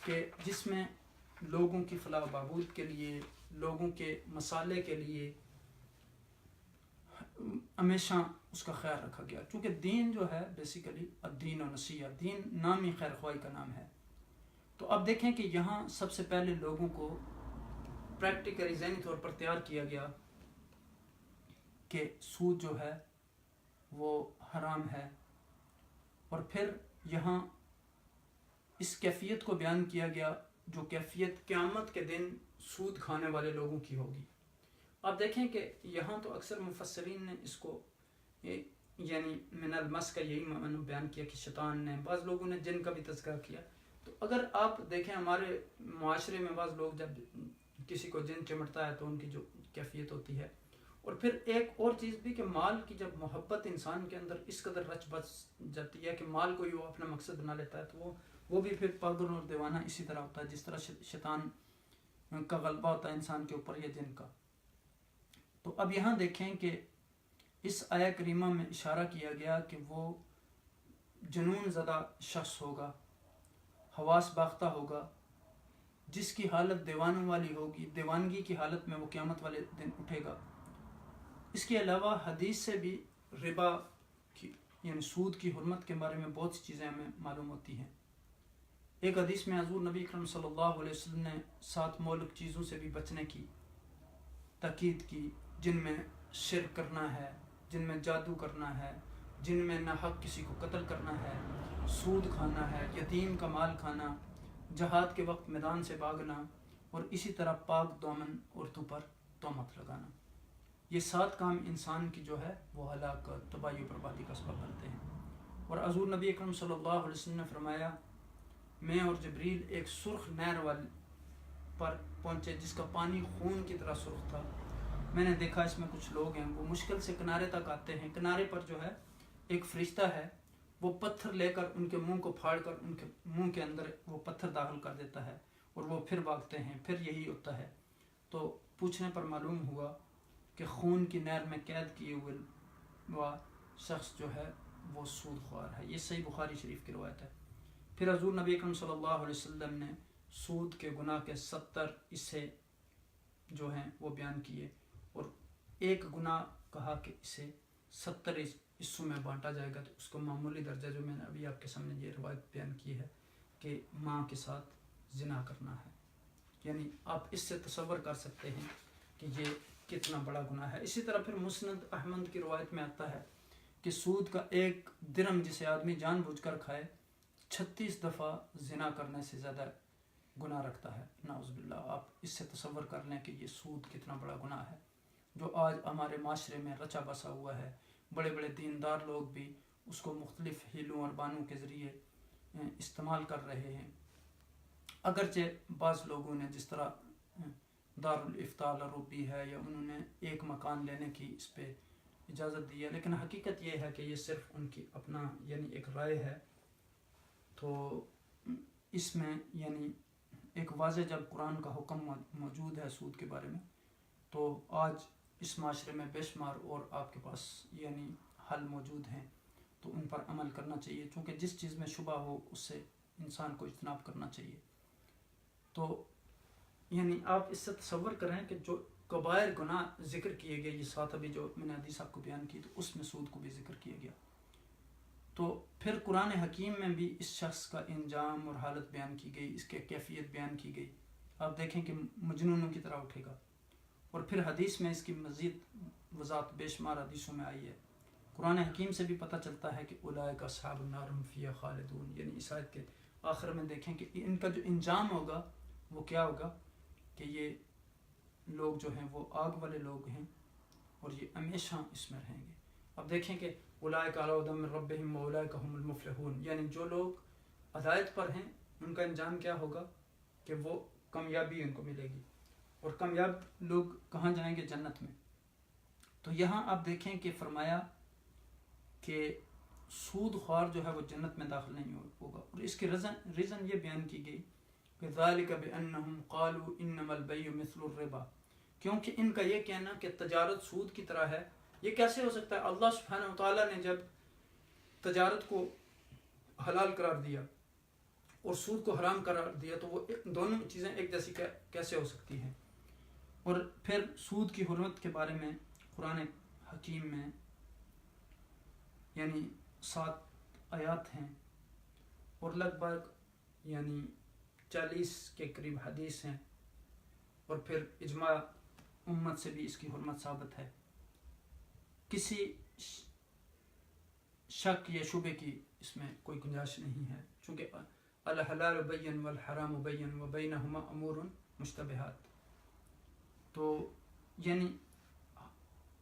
کہ جس میں لوگوں کی فلاح و بہبود کے لیے، لوگوں کے مسالے کے لیے ہمیشہ اس کا خیال رکھا گیا. چونکہ دین جو ہے بیسیکلی الدین و نصیحہ، دین نام ہی خیر خواہی کا نام ہے. تو اب دیکھیں کہ یہاں سب سے پہلے لوگوں کو پریکٹیکلی ذہنی طور پر تیار کیا گیا کہ سود جو ہے وہ حرام ہے، اور پھر یہاں اس کیفیت کو بیان کیا گیا جو کیفیت قیامت کے دن سود کھانے والے لوگوں کی ہوگی. اب دیکھیں کہ یہاں تو اکثر مفسرین نے اس کو یعنی من المس کا یہی معنی بیان کیا کہ شیطان نے، بعض لوگوں نے جن کا بھی تذکرہ کیا. تو اگر آپ دیکھیں ہمارے معاشرے میں بعض لوگ جب کسی کو جن چمٹتا ہے تو ان کی جو کیفیت ہوتی ہے. اور پھر ایک اور چیز بھی کہ مال کی جب محبت انسان کے اندر اس قدر رچ بچ جاتی ہے کہ مال کو ہی وہ اپنا مقصد بنا لیتا ہے، تو وہ بھی پھر پاگل اور دیوانہ اسی طرح ہوتا ہے جس طرح شیطان کا غلبہ ہوتا ہے انسان کے اوپر یا جن کا. تو اب یہاں دیکھیں کہ اس آیہ کریمہ میں اشارہ کیا گیا کہ وہ جنون زدہ شخص ہوگا، حواس باختہ ہوگا، جس کی حالت دیوانوں والی ہوگی، دیوانگی کی حالت میں وہ قیامت والے دن اٹھے گا. اس کے علاوہ حدیث سے بھی ربا کی یعنی سود کی حرمت کے بارے میں بہت سی چیزیں ہمیں معلوم ہوتی ہیں. ایک حدیث میں حضور نبی اکرم صلی اللہ علیہ وسلم نے 7 مہلک چیزوں سے بھی بچنے کی تاکید کی، جن میں شرک کرنا ہے، جن میں جادو کرنا ہے، جن میں ناحق کسی کو قتل کرنا ہے، سود کھانا ہے، یتیم کا مال کھانا، جہاد کے وقت میدان سے بھاگنا، اور اسی طرح پاک دامن عورتوں پر تہمت لگانا۔ یہ 7 کام انسان کی جو ہے وہ ہلاکت، تباہی و بربادی کا سبب بنتے ہیں۔ اور حضور نبی اکرم صلی اللہ علیہ وسلم نے فرمایا، میں اور جبریل ایک سرخ نہر والے پر پہنچے جس کا پانی خون کی طرح سرخ تھا۔ میں نے دیکھا اس میں کچھ لوگ ہیں، وہ مشکل سے کنارے تک آتے ہیں، کنارے پر جو ہے ایک فرشتہ ہے، وہ پتھر لے کر ان کے منہ کو پھاڑ کر ان کے منہ کے اندر وہ پتھر داخل کر دیتا ہے، اور وہ پھر بھاگتے ہیں، پھر یہی ہوتا ہے۔ تو پوچھنے پر معلوم ہوا کہ خون کی نہر میں قید کیے ہوئے وہ شخص جو ہے وہ سود خوار ہے۔ یہ صحیح بخاری شریف کی روایت ہے۔ پھر حضور نبی اکرم صلی اللہ علیہ وسلم نے سود کے گناہ کے 70 حصے جو ہیں وہ بیان کیے، اور ایک گناہ کہا کہ اسے 70 حصوں میں بانٹا جائے گا، تو اس کو معمولی درجہ جو میں نے ابھی آپ کے سامنے یہ روایت بیان کی ہے کہ ماں کے ساتھ زنا کرنا ہے، یعنی آپ اس سے تصور کر سکتے ہیں کہ یہ کتنا بڑا گناہ ہے۔ اسی طرح پھر مسند احمد کی روایت میں آتا ہے کہ سود کا 1 درہم جسے آدمی جان بوجھ کر کھائے 36 دفعہ زنا کرنے سے زیادہ گناہ رکھتا ہے، نعوذ باللہ۔ آپ اس سے تصور کر لیں کہ یہ سود کتنا بڑا گناہ ہے، جو آج ہمارے معاشرے میں رچا بسا ہوا ہے۔ بڑے بڑے دیندار لوگ بھی اس کو مختلف ہیلوں اور بانوں کے ذریعے استعمال کر رہے ہیں۔ اگرچہ بعض لوگوں نے جس طرح دارالفتاء لروبی ہے، یا انہوں نے ایک مکان لینے کی اس پہ اجازت دی ہے، لیکن حقیقت یہ ہے کہ یہ صرف ان کی اپنا یعنی ایک رائے ہے۔ تو اس میں یعنی ایک واضح جب قرآن کا حکم موجود ہے سود کے بارے میں، تو آج اس معاشرے میں بے شمار اور آپ کے پاس یعنی حل موجود ہیں، تو ان پر عمل کرنا چاہیے، چونکہ جس چیز میں شبہ ہو اس سے انسان کو اجتناب کرنا چاہیے۔ تو یعنی آپ اس سے تصور کریں کہ جو کبائر گناہ ذکر کیے گئے، یہ 7 ابھی جو میں نے حدیث آپ کو بیان کی، تو اس میں سود کو بھی ذکر کیا گیا۔ تو پھر قرآن حکیم میں بھی اس شخص کا انجام اور حالت بیان کی گئی، اس کی کیفیت بیان کی گئی۔ آپ دیکھیں کہ مجنونوں کی طرح اٹھے گا، اور پھر حدیث میں اس کی مزید وضاحت بے شمار حدیثوں میں آئی ہے۔ قرآن حکیم سے بھی پتہ چلتا ہے کہ اولئک اصحاب النار هم فیہا خالدون، یعنی اس آیت کے آخر میں دیکھیں کہ ان کا جو انجام ہوگا وہ کیا ہوگا، کہ یہ لوگ جو ہیں وہ آگ والے لوگ ہیں، اور یہ ہمیشہ اس میں رہیں گے۔ اب دیکھیں کہ اولئک علی ھدی من ربہم واولئک هم المفلحون، یعنی جو لوگ ہدایت پر ہیں ان کا انجام کیا ہوگا، کہ وہ کامیابی ان کو ملے گی، اور کامیاب لوگ کہاں جائیں گے، جنت میں۔ تو یہاں آپ دیکھیں کہ فرمایا کہ سود خوار جو ہے وہ جنت میں داخل نہیں ہوگا، اور اس کی ریزن یہ بیان کی گئی کہ ذالک بانہم قالوا انما البیع مثل الربا، کیونکہ ان کا یہ کہنا کہ تجارت سود کی طرح ہے، یہ کیسے ہو سکتا ہے؟ اللہ سبحانہ وتعالیٰ نے جب تجارت کو حلال قرار دیا اور سود کو حرام قرار دیا، تو وہ دونوں چیزیں ایک جیسی کیسے ہو سکتی ہیں؟ اور پھر سود کی حرمت کے بارے میں قرآن حکیم میں یعنی 7 آیات ہیں، اور لگ بھگ یعنی 40 کے قریب حدیث ہیں، اور پھر اجماع امت سے بھی اس کی حرمت ثابت ہے۔ کسی شک یا شبے کی اس میں کوئی گنجائش نہیں ہے، چونکہ الحلال بین والحرام بین وبینہما امور مشتبہات۔ تو یعنی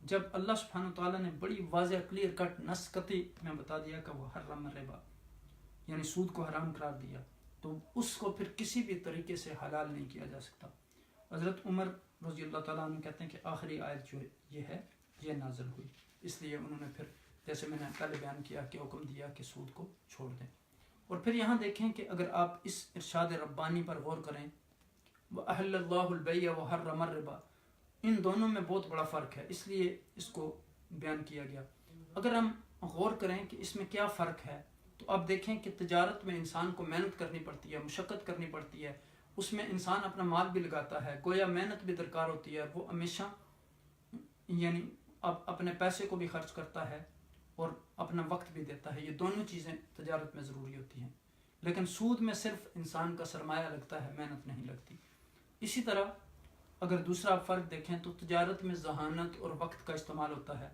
جب اللہ سبحانہ وتعالیٰ نے بڑی واضح کلیئر کٹ نص قطعی میں بتا دیا کہ وہ حرم الربا، یعنی سود کو حرام قرار دیا، تو اس کو پھر کسی بھی طریقے سے حلال نہیں کیا جا سکتا۔ حضرت عمر رضی اللہ تعالیٰ عنہ کہتے ہیں کہ آخری آیت جو یہ ہے یہ نازل ہوئی، اس لیے انہوں نے پھر جیسے میں نے پہلے بیان کیا کہ حکم دیا کہ سود کو چھوڑ دیں۔ اور پھر یہاں دیکھیں کہ اگر آپ اس ارشاد ربانی پر غور کریں، وَأَحَلَّ اللَّهُ الْبَيْعَ وَحَرَّمَ الرِّبَا، ان دونوں میں بہت بڑا فرق ہے، اس لیے اس کو بیان کیا گیا۔ اگر ہم غور کریں کہ اس میں کیا فرق ہے، تو آپ دیکھیں کہ تجارت میں انسان کو محنت کرنی پڑتی ہے، مشقت کرنی پڑتی ہے، اس میں انسان اپنا مال بھی لگاتا ہے، گویا محنت بھی درکار ہوتی ہے، وہ ہمیشہ یعنی اپنے پیسے کو بھی خرچ کرتا ہے اور اپنا وقت بھی دیتا ہے، یہ دونوں چیزیں تجارت میں ضروری ہوتی ہیں۔ لیکن سود میں صرف انسان کا سرمایہ لگتا ہے، محنت نہیں لگتی۔ اسی طرح اگر دوسرا فرق دیکھیں تو تجارت میں ذہانت اور وقت کا استعمال ہوتا ہے،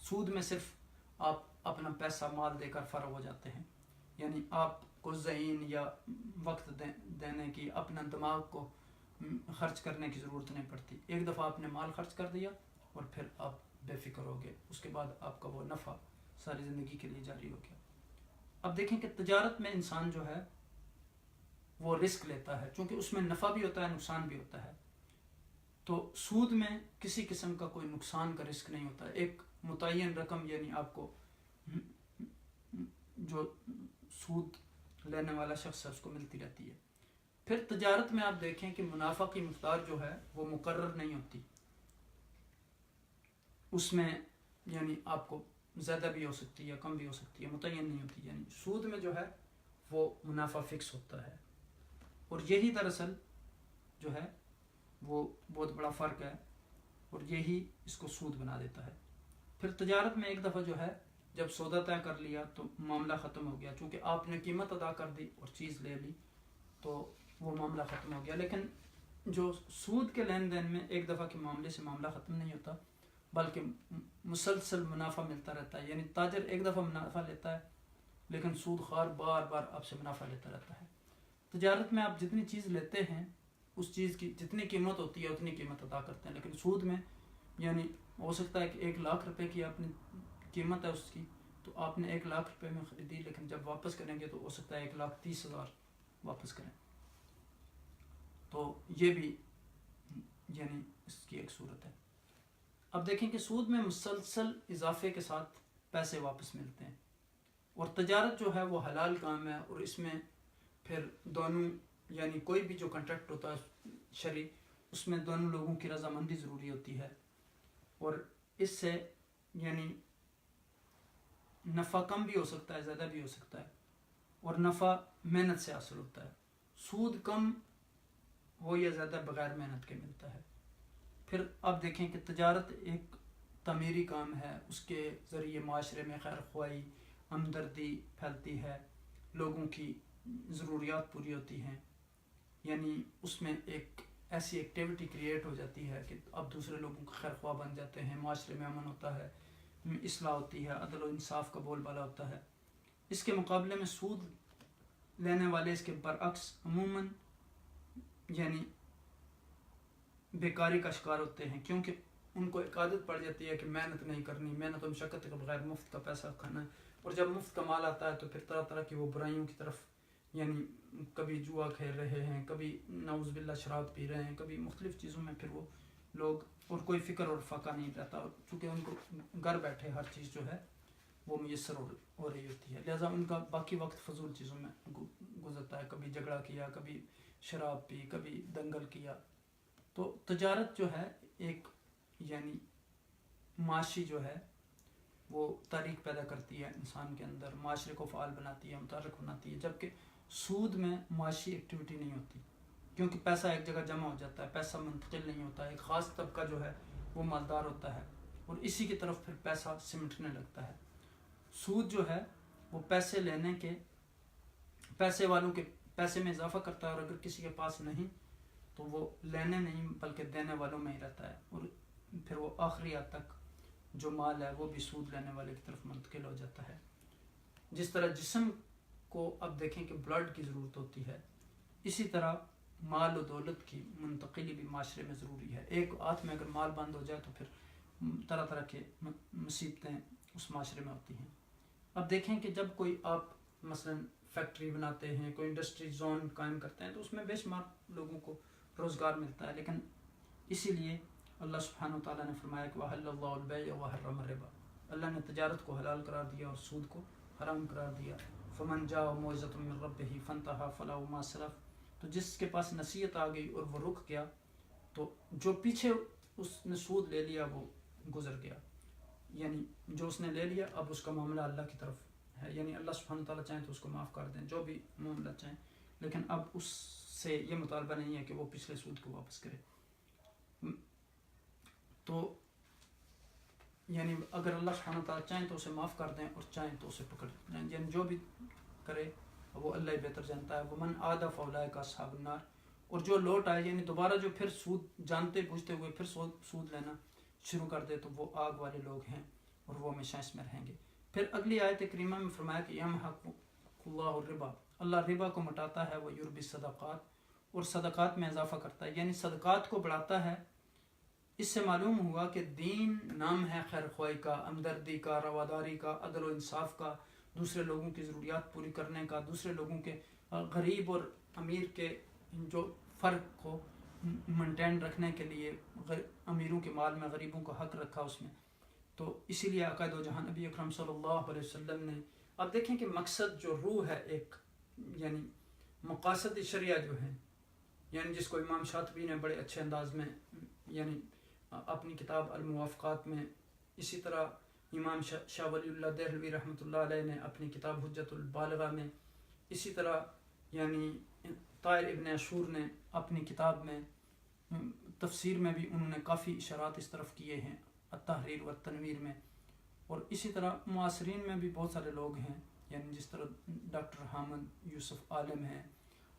سود میں صرف آپ اپنا پیسہ مال دے کر فارغ ہو جاتے ہیں. یعنی آپ کو ذہین یا وقت دینے کی، اپنا دماغ کو خرچ کرنے کی ضرورت نہیں پڑتی. ایک دفعہ آپ نے مال خرچ کر دیا اور پھر آپ بے فکر ہو گئے، اس کے بعد آپ کا وہ نفع ساری زندگی کے لیے جاری ہو گیا. اب دیکھیں کہ تجارت میں انسان جو ہے وہ رسک لیتا ہے، چونکہ اس میں نفع بھی ہوتا ہے، نقصان بھی ہوتا ہے. تو سود میں کسی قسم کا کوئی نقصان کا رسک نہیں ہوتا. ایک متعین رقم یعنی آپ کو جو سود لینے والا شخص ہے اس کو ملتی رہتی ہے. پھر تجارت میں آپ دیکھیں کہ منافع کی مقدار جو ہے وہ مقرر نہیں ہوتی. اس میں یعنی آپ کو زیادہ بھی ہو سکتی ہے یا کم بھی ہو سکتی ہے، متعین نہیں ہوتی. یعنی سود میں جو ہے وہ منافع فکس ہوتا ہے، اور یہی دراصل جو ہے وہ بہت بڑا فرق ہے، اور یہی اس کو سود بنا دیتا ہے. پھر تجارت میں ایک دفعہ جو ہے جب سودا طے کر لیا تو معاملہ ختم ہو گیا، چونکہ آپ نے قیمت ادا کر دی اور چیز لے لی تو وہ معاملہ ختم ہو گیا. لیکن جو سود کے لین دین میں ایک دفعہ کے معاملے سے معاملہ ختم نہیں ہوتا، بلکہ مسلسل منافع ملتا رہتا ہے. یعنی تاجر ایک دفعہ منافع لیتا ہے لیکن سود خوار بار بار آپ سے منافع لیتا رہتا ہے. تجارت میں آپ جتنی چیز لیتے ہیں اس چیز کی جتنی قیمت ہوتی ہے اتنی قیمت ادا کرتے ہیں. لیکن سود میں یعنی ہو سکتا ہے کہ 1,00,000 روپے کی اپنی قیمت ہے اس کی، تو آپ نے 1,00,000 روپے میں خریدی، لیکن جب واپس کریں گے تو ہو سکتا ہے 1,30,000 واپس کریں. تو یہ بھی یعنی اس کی ایک صورت ہے. اب دیکھیں کہ سود میں مسلسل اضافے کے ساتھ پیسے واپس ملتے ہیں، اور تجارت جو ہے وہ حلال کام ہے، اور اس میں پھر دونوں یعنی کوئی بھی جو کنٹریکٹ ہوتا ہے شرعی، اس میں دونوں لوگوں کی رضامندی ضروری ہوتی ہے، اور اس سے یعنی نفع کم بھی ہو سکتا ہے، زیادہ بھی ہو سکتا ہے، اور نفع محنت سے حاصل ہوتا ہے. سود کم ہو یا زیادہ بغیر محنت کے ملتا ہے. پھر آپ دیکھیں کہ تجارت ایک تعمیری کام ہے، اس کے ذریعے معاشرے میں خیر خواہی، ہمدردی پھیلتی ہے، لوگوں کی ضروریات پوری ہوتی ہیں. یعنی اس میں ایک ایسی ایکٹیویٹی کریٹ ہو جاتی ہے کہ اب دوسرے لوگوں کا خیر خواہ بن جاتے ہیں، معاشرے میں امن ہوتا ہے، اصلاح ہوتی ہے، عدل و انصاف کا بول بالا ہوتا ہے. اس کے مقابلے میں سود لینے والے اس کے برعکس عموماً یعنی بیکاری کا شکار ہوتے ہیں، کیونکہ ان کو ایک عادت پڑ جاتی ہے کہ محنت نہیں کرنی، محنت و مشقت کے بغیر مفت کا پیسہ کھانا ہے. اور جب مفت کا مال آتا ہے تو پھر طرح طرح کی وہ برائیوں کی طرف، یعنی کبھی جوا کھیل رہے ہیں، کبھی نعوذ باللہ شراب پی رہے ہیں، کبھی مختلف چیزوں میں پھر وہ لوگ، اور کوئی فکر اور فاقہ نہیں رہتا، چونکہ ان کو گھر بیٹھے ہر چیز جو ہے وہ میسر ہو رہی ہوتی ہے، لہٰذا ان کا باقی وقت فضول چیزوں میں گزرتا ہے. کبھی جھگڑا کیا، کبھی شراب پی، کبھی دنگل کیا. تو تجارت جو ہے ایک یعنی معاشی جو ہے وہ تاریخ پیدا کرتی ہے انسان کے اندر، معاشرے کو فعال بناتی ہے، متحرک بناتی ہے. جبکہ سود میں معاشی ایکٹیویٹی نہیں ہوتی، کیونکہ پیسہ ایک جگہ جمع ہو جاتا ہے، پیسہ منتقل نہیں ہوتا ہے. ایک خاص طبقہ جو ہے وہ مالدار ہوتا ہے اور اسی کی طرف پھر پیسہ سمٹنے لگتا ہے. سود جو ہے وہ پیسے لینے کے، پیسے والوں کے پیسے میں اضافہ کرتا ہے، اور اگر کسی کے پاس نہیں تو وہ لینے نہیں بلکہ دینے والوں میں ہی رہتا ہے، اور پھر وہ آخری حد تک جو مال ہے وہ بھی سود لینے والے کی طرف منتقل ہو جاتا ہے. جس طرح جسم کو اب دیکھیں کہ بلڈ کی ضرورت ہوتی ہے، اسی طرح مال و دولت کی منتقلی بھی معاشرے میں ضروری ہے. ایک ہاتھ میں اگر مال بند ہو جائے تو پھر طرح طرح کے مصیبتیں اس معاشرے میں ہوتی ہیں. اب دیکھیں کہ جب کوئی آپ مثلا فیکٹری بناتے ہیں، کوئی انڈسٹری زون قائم کرتے ہیں، تو اس میں بے شمار لوگوں کو روزگار ملتا ہے. لیکن اسی لیے اللہ سبحانہ و تعالیٰ نے فرمایا کہ وَأَحَلَّ اللَّهُ الْبَيْعَ وَحَرَّمَ الرِّبَا، اللہ نے تجارت کو حلال قرار دیا اور سود کو حرام قرار دیا. فَمَنْ جَاءَهُ مَوْعِظَةٌ مِّن رَّبِّهِ فَانْتَهَىٰ فَلَهُ مَا سَلَفَ، تو جس کے پاس نصیحت آ گئی اور وہ رک گیا تو جو پیچھے اس نے سود لے لیا وہ گزر گیا. یعنی جو اس نے لے لیا اب اس کا معاملہ اللہ کی طرف ہے، یعنی اللہ سبحانہ تعالیٰ چاہیں تو اس کو معاف کر دیں جو بھی معاملہ چاہیں، لیکن اب اس سے یہ مطالبہ نہیں ہے کہ وہ پچھلے سود کو واپس کرے. تو یعنی اگر اللہ سبحانہ تعالیٰ چاہیں تو اسے معاف کر دیں اور چاہیں تو اسے پکڑ لیں، یعنی جو بھی کرے وہ اللہ ہی بہتر جانتا ہے. وَمَنْ عَادَ فَأُولَٰئِكَ أَصْحَابُ النَّارِ، اور جو لوٹ آئے یعنی دوبارہ جو پھر سود جانتے بوجھتے ہوئے پھر سود لینا شروع کر دے تو وہ آگ والے لوگ ہیں اور وہ ہمیشہ اس میں رہیں گے. پھر اگلی آیت کریمہ میں فرمایا کہ یمحق اللہ الربا، اللہ ربا کو مٹاتا ہے، وہ یربی الصدقات، اور صدقات میں اضافہ کرتا ہے، یعنی صدقات کو بڑھاتا ہے۔ اس سے معلوم ہوا کہ دین نام ہے خیر خواہی کا، ہمدردی کا، رواداری کا، عدل و انصاف کا، دوسرے لوگوں کی ضروریات پوری کرنے کا، دوسرے لوگوں کے غریب اور امیر کے جو فرق کو مینٹین رکھنے کے لیے امیروں کے مال میں غریبوں کا حق رکھا اس میں۔ تو اسی لیے عقائد و جہاں نبی اکرم صلی اللہ علیہ وسلم نے، اب دیکھیں کہ مقصد جو روح ہے ایک، یعنی مقاصد شریعہ جو ہے، یعنی جس کو امام شاطبی نے بڑے اچھے انداز میں یعنی اپنی کتاب الموافقات میں، اسی طرح امام شاہ ولی اللہ دہلوی رحمۃ اللہ علیہ نے اپنی کتاب حجت البالغہ میں، اسی طرح یعنی طاہر ابن عاشور نے اپنی کتاب میں تفسیر میں بھی انہوں نے کافی اشارات اس طرف کیے ہیں، التحریر والتنویر میں، اور اسی طرح معاصرین میں بھی بہت سارے لوگ ہیں، یعنی جس طرح ڈاکٹر حامد یوسف عالم ہیں،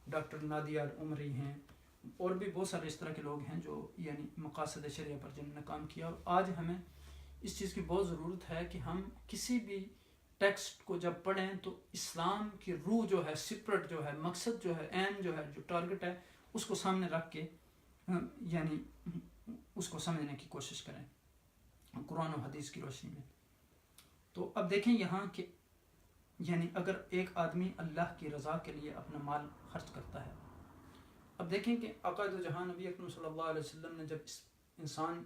ڈاکٹر نادیہ عمری ہیں، اور بھی بہت سارے اس طرح کے لوگ ہیں جو یعنی مقاصد شریعہ پر جنہوں نے کام کیا۔ اور آج ہمیں اس چیز کی بہت ضرورت ہے کہ ہم کسی بھی ٹیکسٹ کو جب پڑھیں تو اسلام کی روح جو ہے، سپرٹ جو ہے، مقصد جو ہے، ایم جو ہے، جو ٹارگٹ ہے، اس کو سامنے رکھ کے یعنی اس کو سمجھنے کی کوشش کریں قرآن و حدیث کی روشنی میں۔ تو اب دیکھیں یہاں کہ یعنی اگر ایک آدمی اللہ کی رضا کے لیے اپنا مال خرچ کرتا ہے، اب دیکھیں کہ عقائد و جہاں نبی اکرم صلی اللہ علیہ وسلم نے جب اس انسان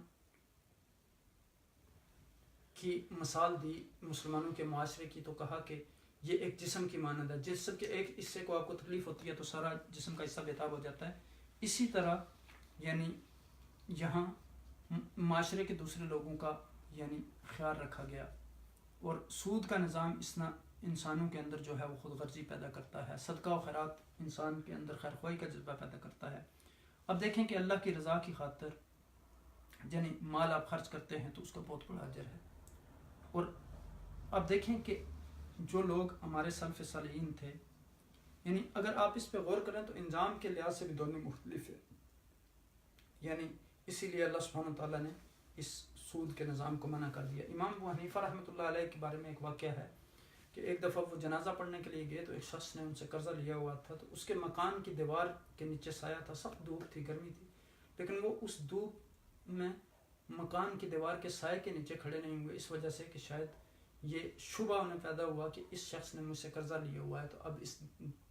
کی مثال دی مسلمانوں کے معاشرے کی، تو کہا کہ یہ ایک جسم کی مانند ہے، جسم کے ایک حصے کو آپ کو تکلیف ہوتی ہے تو سارا جسم کا حصہ بےتاب ہو جاتا ہے، اسی طرح یعنی یہاں معاشرے کے دوسرے لوگوں کا یعنی خیال رکھا گیا۔ اور سود کا نظام انسانوں کے اندر جو ہے وہ خود غرضی پیدا کرتا ہے، صدقہ و خیرات انسان کے اندر خیر خواہی کا جذبہ پیدا کرتا ہے۔ اب دیکھیں کہ اللہ کی رضا کی خاطر یعنی مال آپ خرچ کرتے ہیں تو اس کا بہت بڑا اجر ہے۔ اور اب دیکھیں کہ جو لوگ ہمارے سلف صالحین تھے، یعنی اگر آپ اس پہ غور کریں تو انجام کے لحاظ سے بھی دونوں مختلف ہے، یعنی اسی لیے اللہ سبحانہ وتعالیٰ نے اس سود کے نظام کو منع کر دیا۔ امام ابو حنیفہ رحمۃ اللہ علیہ کے بارے میں ایک واقعہ ہے کہ ایک دفعہ وہ جنازہ پڑھنے کے لیے گئے تو ایک شخص نے ان سے قرضہ لیا ہوا تھا، تو اس کے مکان کی دیوار کے نیچے سایہ تھا، سخت دھوپ تھی، گرمی تھی، لیکن وہ اس دھوپ میں مکان کی دیوار کے سائے کے نیچے کھڑے نہیں ہوئے، اس وجہ سے کہ شاید یہ شبہ انہیں پیدا ہوا کہ اس شخص نے مجھ سے قرضہ لیا ہوا ہے، تو اب اس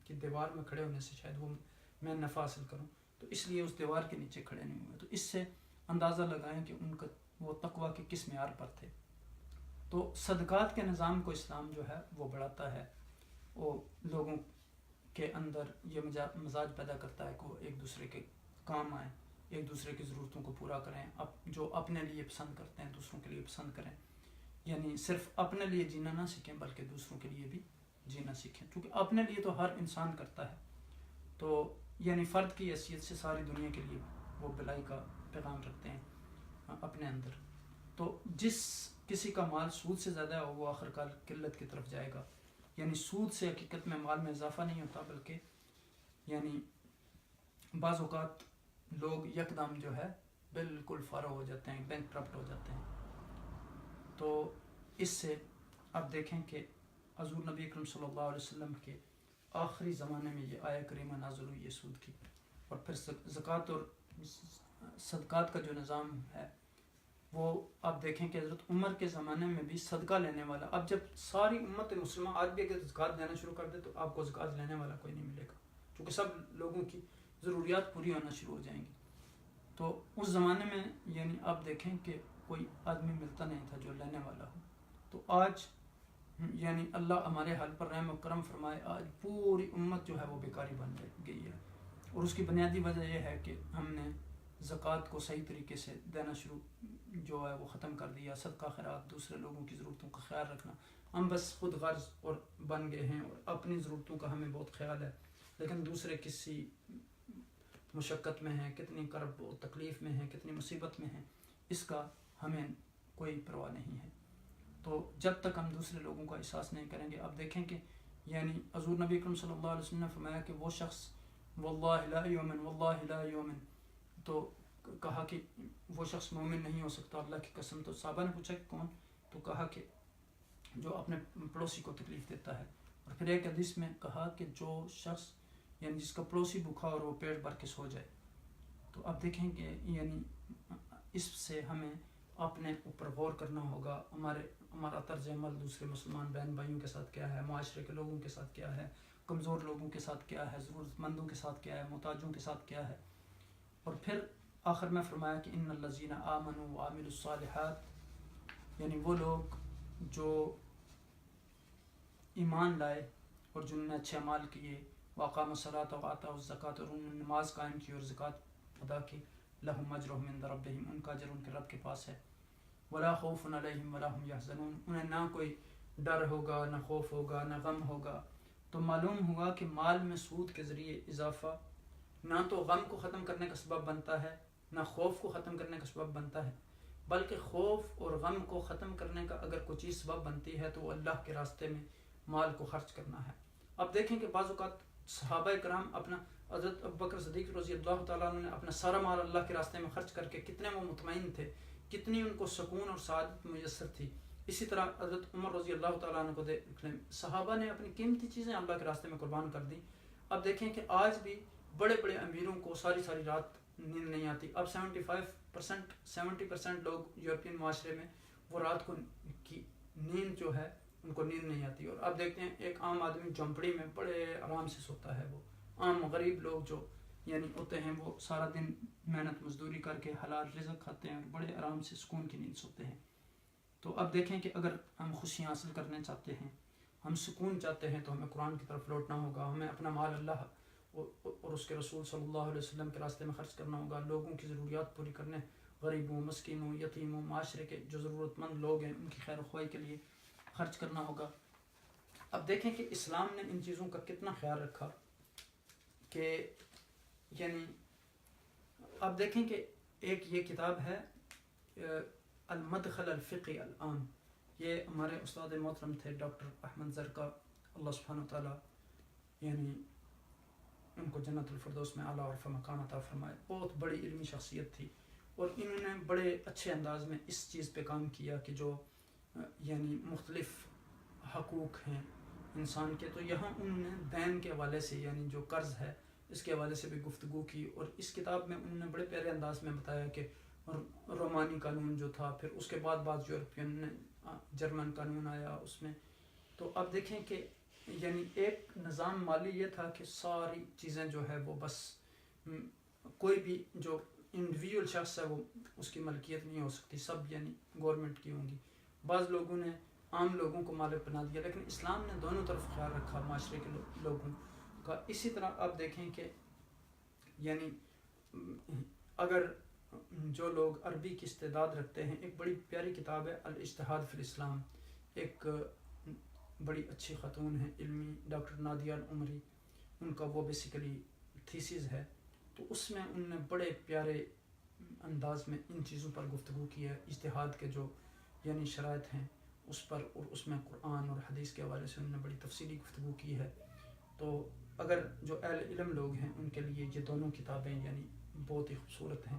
کی دیوار میں کھڑے ہونے سے شاید وہ میں نفع حاصل کروں، تو اس لیے اس دیوار کے نیچے کھڑے نہیں ہوئے۔ تو اس سے اندازہ لگائیں کہ ان کا وہ تقویٰ کے کس معیار پر تھے۔ تو صدقات کے نظام کو اسلام جو ہے وہ بڑھاتا ہے، وہ لوگوں کے اندر یہ مزاج پیدا کرتا ہے کہ وہ ایک دوسرے کے کام آئیں، ایک دوسرے کی ضرورتوں کو پورا کریں، جو اپنے لیے پسند کرتے ہیں دوسروں کے لیے پسند کریں، یعنی صرف اپنے لیے جینا نہ سیکھیں بلکہ دوسروں کے لیے بھی جینا سیکھیں، کیونکہ اپنے لیے تو ہر انسان کرتا ہے، تو یعنی فرد کی حیثیت سے ساری دنیا کے لیے وہ بھلائی کا پیغام رکھتے ہیں اپنے اندر۔ تو جس کسی کا مال سود سے زیادہ ہو وہ آخر کار قلت کی طرف جائے گا، یعنی سود سے حقیقت میں مال میں اضافہ نہیں ہوتا، بلکہ یعنی بعض اوقات لوگ یکدم جو ہے بالکل فارغ ہو جاتے ہیں، بینک کرپٹ ہو جاتے ہیں۔ تو اس سے آپ دیکھیں کہ حضور نبی اکرم صلی اللہ علیہ وسلم کے آخری زمانے میں یہ آیہ کریمہ نازل ہوئی ہے سود کی، اور پھر زکوٰۃ اور صدقات کا جو نظام ہے وہ آپ دیکھیں کہ حضرت عمر کے زمانے میں بھی صدقہ لینے والا، اب جب ساری امت مسلمہ آج بھی اگر زکوٰۃ دینا شروع کر دے تو آپ کو زکوٰۃ لینے والا کوئی نہیں ملے گا، کیونکہ سب لوگوں کی ضروریات پوری ہونا شروع ہو جائیں گی۔ تو اس زمانے میں یعنی آپ دیکھیں کہ کوئی آدمی ملتا نہیں تھا جو لینے والا ہو، تو آج یعنی اللہ ہمارے حال پر رحم و کرم فرمائے، آج پوری امت جو ہے وہ بیکاری بن گئی ہے، اور اس کی بنیادی وجہ یہ ہے کہ ہم نے زکوٰۃ کو صحیح طریقے سے دینا شروع جو ہے وہ ختم کر دیا، صدقہ خیرات، دوسرے لوگوں کی ضرورتوں کا خیال رکھنا، ہم بس خود غرض اور بن گئے ہیں، اور اپنی ضرورتوں کا ہمیں بہت خیال ہے، لیکن دوسرے کسی مشقت میں ہیں، کتنی کرب و تکلیف میں ہیں، کتنی مصیبت میں ہیں، اس کا ہمیں کوئی پرواہ نہیں ہے۔ تو جب تک ہم دوسرے لوگوں کا احساس نہیں کریں گے، اب دیکھیں کہ یعنی حضور نبی اکرم صلی اللہ علیہ وسلم نے فرمایا کہ وہ شخص واللہ لا یؤمن واللہ لا یؤمن، تو کہا کہ وہ شخص مومن نہیں ہو سکتا اللہ کی قسم، تو صحابہ نے پوچھا کہ کون، تو کہا کہ جو اپنے پڑوسی کو تکلیف دیتا ہے. اور پھر ایک حدیث میں کہا کہ جو شخص یعنی جس کا پڑوسی بھوکا اور وہ پیٹ بھر کے سو جائے. تو اب دیکھیں کہ یعنی اس سے ہمیں اپنے اوپر غور کرنا ہوگا. ہمارا طرز عمل دوسرے مسلمان بہن بھائیوں کے ساتھ کیا ہے, معاشرے کے لوگوں کے ساتھ کیا ہے, کمزور لوگوں کے ساتھ کیا ہے, ضرورت مندوں کے ساتھ کیا ہے, محتاجوں کے ساتھ کیا ہے. اور پھر آخر میں فرمایا کہ ان الذین آمنوا وعملوا الصالحات, یعنی وہ لوگ جو ایمان لائے اور جنہوں نے اچھے اعمال کیے, واقاموا الصلاۃ وآتوا الزکوٰۃ, اور انہوں نے نماز قائم کی اور زکوٰۃ ادا کی, لہم اجرہم عند ربہم, ان کا اجر ان کے رب کے پاس ہے. ولا خوف علیہم ولا هم یحزنون, انہیں نہ کوئی ڈر ہوگا, نہ خوف ہوگا, نہ غم ہوگا. تو معلوم ہوا کہ مال میں سود کے ذریعے اضافہ نہ تو غم کو ختم کرنے کا سبب بنتا ہے, نہ خوف کو ختم کرنے کا سبب بنتا ہے, بلکہ خوف اور غم کو ختم کرنے کا اگر کوئی چیز سبب بنتی ہے تو وہ اللہ کے راستے میں مال کو خرچ کرنا ہے. اب دیکھیں کہ بعض اوقات صحابہ کرام اپنا, حضرت ابوبکر صدیق رضی اللہ تعالیٰ عنہ نے اپنا سارا مال اللہ کے راستے میں خرچ کر کے کتنے وہ مطمئن تھے, کتنی ان کو سکون اور سعادت میسر تھی. اسی طرح حضرت عمر رضی اللہ تعالیٰ عنہ کو دیکھ لیں, صحابہ نے اپنی قیمتی چیزیں اللہ کے راستے میں قربان کر دی. اب دیکھیں کہ آج بھی بڑے بڑے امیروں کو ساری ساری رات نیند نہیں آتی. اب 70% لوگ یورپین معاشرے میں وہ رات کو کی نیند جو ہے ان کو نیند نہیں آتی. اور اب دیکھتے ہیں ایک عام آدمی جھونپڑی میں بڑے آرام سے سوتا ہے. وہ عام غریب لوگ جو یعنی ہوتے ہیں وہ سارا دن محنت مزدوری کر کے حلال رزق کھاتے ہیں اور بڑے آرام سے سکون کی نیند سوتے ہیں. تو اب دیکھیں کہ اگر ہم خوشی حاصل کرنا چاہتے ہیں, ہم سکون چاہتے ہیں, تو ہمیں قرآن کی طرف لوٹنا ہوگا. ہمیں اپنا مال اللہ اور اس کے رسول صلی اللہ علیہ وسلم کے راستے میں خرچ کرنا ہوگا. لوگوں کی ضروریات پوری کرنے, غریبوں, مسکینوں, یتیموں, معاشرے کے جو ضرورت مند لوگ ہیں ان کی خیر و خواہی کے لیے خرچ کرنا ہوگا. اب دیکھیں کہ اسلام نے ان چیزوں کا کتنا خیال رکھا کہ یعنی اب دیکھیں کہ ایک یہ کتاب ہے المدخل الفقی العام, یہ ہمارے استاد محترم تھے ڈاکٹر احمد زرکا, اللہ سبحانہ و تعالیٰ یعنی ان کو جنت الفردوس میں اعلیٰ عرفہ مقام عطا فرمائے. بہت بڑی علمی شخصیت تھی اور انہوں نے بڑے اچھے انداز میں اس چیز پہ کام کیا کہ جو یعنی مختلف حقوق ہیں انسان کے. تو یہاں انہوں نے دین کے حوالے سے یعنی جو قرض ہے اس کے حوالے سے بھی گفتگو کی, اور اس کتاب میں انہوں نے بڑے پیارے انداز میں بتایا کہ رومانی قانون جو تھا, پھر اس کے بعد یورپین جرمن قانون آیا اس میں. تو اب دیکھیں کہ یعنی ایک نظام مالی یہ تھا کہ ساری چیزیں جو ہے وہ بس کوئی بھی جو انڈیویجول شخص ہے وہ اس کی ملکیت نہیں ہو سکتی, سب یعنی گورنمنٹ کی ہوں گی. بعض لوگوں نے عام لوگوں کو مالک بنا دیا, لیکن اسلام نے دونوں طرف خیال رکھا معاشرے کے لوگوں کا. اسی طرح آپ دیکھیں کہ یعنی اگر جو لوگ عربی کی استعداد رکھتے ہیں, ایک بڑی پیاری کتاب ہے الاجتہاد فی الاسلام, ایک بڑی اچھی خاتون ہے علمی, ڈاکٹر نادیہ العمری, ان کا وہ بیسیکلی تھیسز ہے. تو اس میں انہوں نے بڑے پیارے انداز میں ان چیزوں پر گفتگو کی ہے, اجتہاد کے جو یعنی شرائط ہیں اس پر, اور اس میں قرآن اور حدیث کے حوالے سے انہوں نے بڑی تفصیلی گفتگو کی ہے. تو اگر جو اہل علم لوگ ہیں ان کے لیے یہ دونوں کتابیں یعنی بہت ہی خوبصورت ہیں.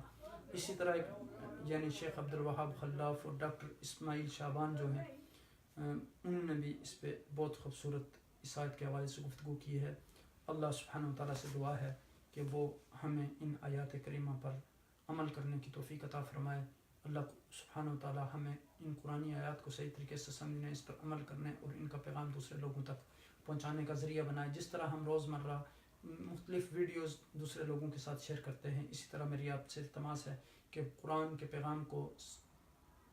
اسی طرح ایک یعنی شیخ عبدالوہاب خلاف اور ڈاکٹر اسماعیل شعبان جو ہیں انہوں نے بھی اس پہ بہت خوبصورت اس آیت کے حوالے سے گفتگو کی ہے. اللہ سبحانہ و تعالیٰ سے دعا ہے کہ وہ ہمیں ان آیات کریمہ پر عمل کرنے کی توفیق عطا فرمائے. اللہ سبحانہ و تعالیٰ ہمیں ان قرآنی آیات کو صحیح طریقے سے سمجھنے, اس پر عمل کرنے اور ان کا پیغام دوسرے لوگوں تک پہنچانے کا ذریعہ بنائے. جس طرح ہم روزمرہ مختلف ویڈیوز دوسرے لوگوں کے ساتھ شیئر کرتے ہیں, اسی طرح میری آپ سے التماس ہے کہ قرآن کے پیغام کو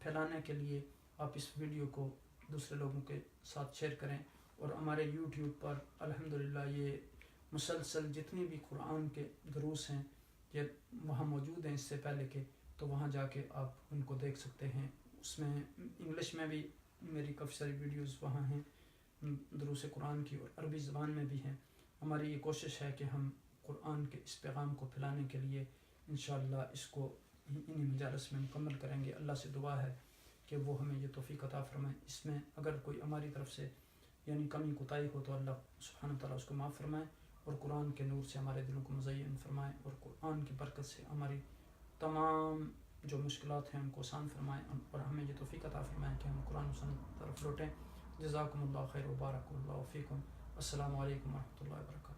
پھیلانے کے لیے آپ اس ویڈیو کو دوسرے لوگوں کے ساتھ شیئر کریں. اور ہمارے یوٹیوب پر الحمدللہ یہ مسلسل جتنی بھی قرآن کے دروس ہیں یہ وہاں موجود ہیں اس سے پہلے کے, تو وہاں جا کے آپ ان کو دیکھ سکتے ہیں. اس میں انگلش میں بھی میری کافی ساری ویڈیوز وہاں ہیں دروس قرآن کی, اور عربی زبان میں بھی ہیں. ہماری یہ کوشش ہے کہ ہم قرآن کے اس پیغام کو پھیلانے کے لیے انشاءاللہ اس کو انہی مجالس میں مکمل کریں گے. اللہ سے دعا ہے کہ وہ ہمیں یہ توفیق عطا فرمائے. اس میں اگر کوئی ہماری طرف سے یعنی کمی کوتاہی ہو تو اللہ سبحانہ تعالیٰ اس کو معاف فرمائے, اور قرآن کے نور سے ہمارے دلوں کو مزین فرمائے, اور قرآن کی برکت سے ہماری تمام جو مشکلات ہیں ان کو آسان فرمائے, اور ہمیں یہ توفیق عطا فرمائے کہ ہم قرآن و سنت طرف لوٹیں. جزاکم اللہ خیر و بارک اللہ فیکم. السلام علیکم ورحمۃ اللہ وبرکاتہ.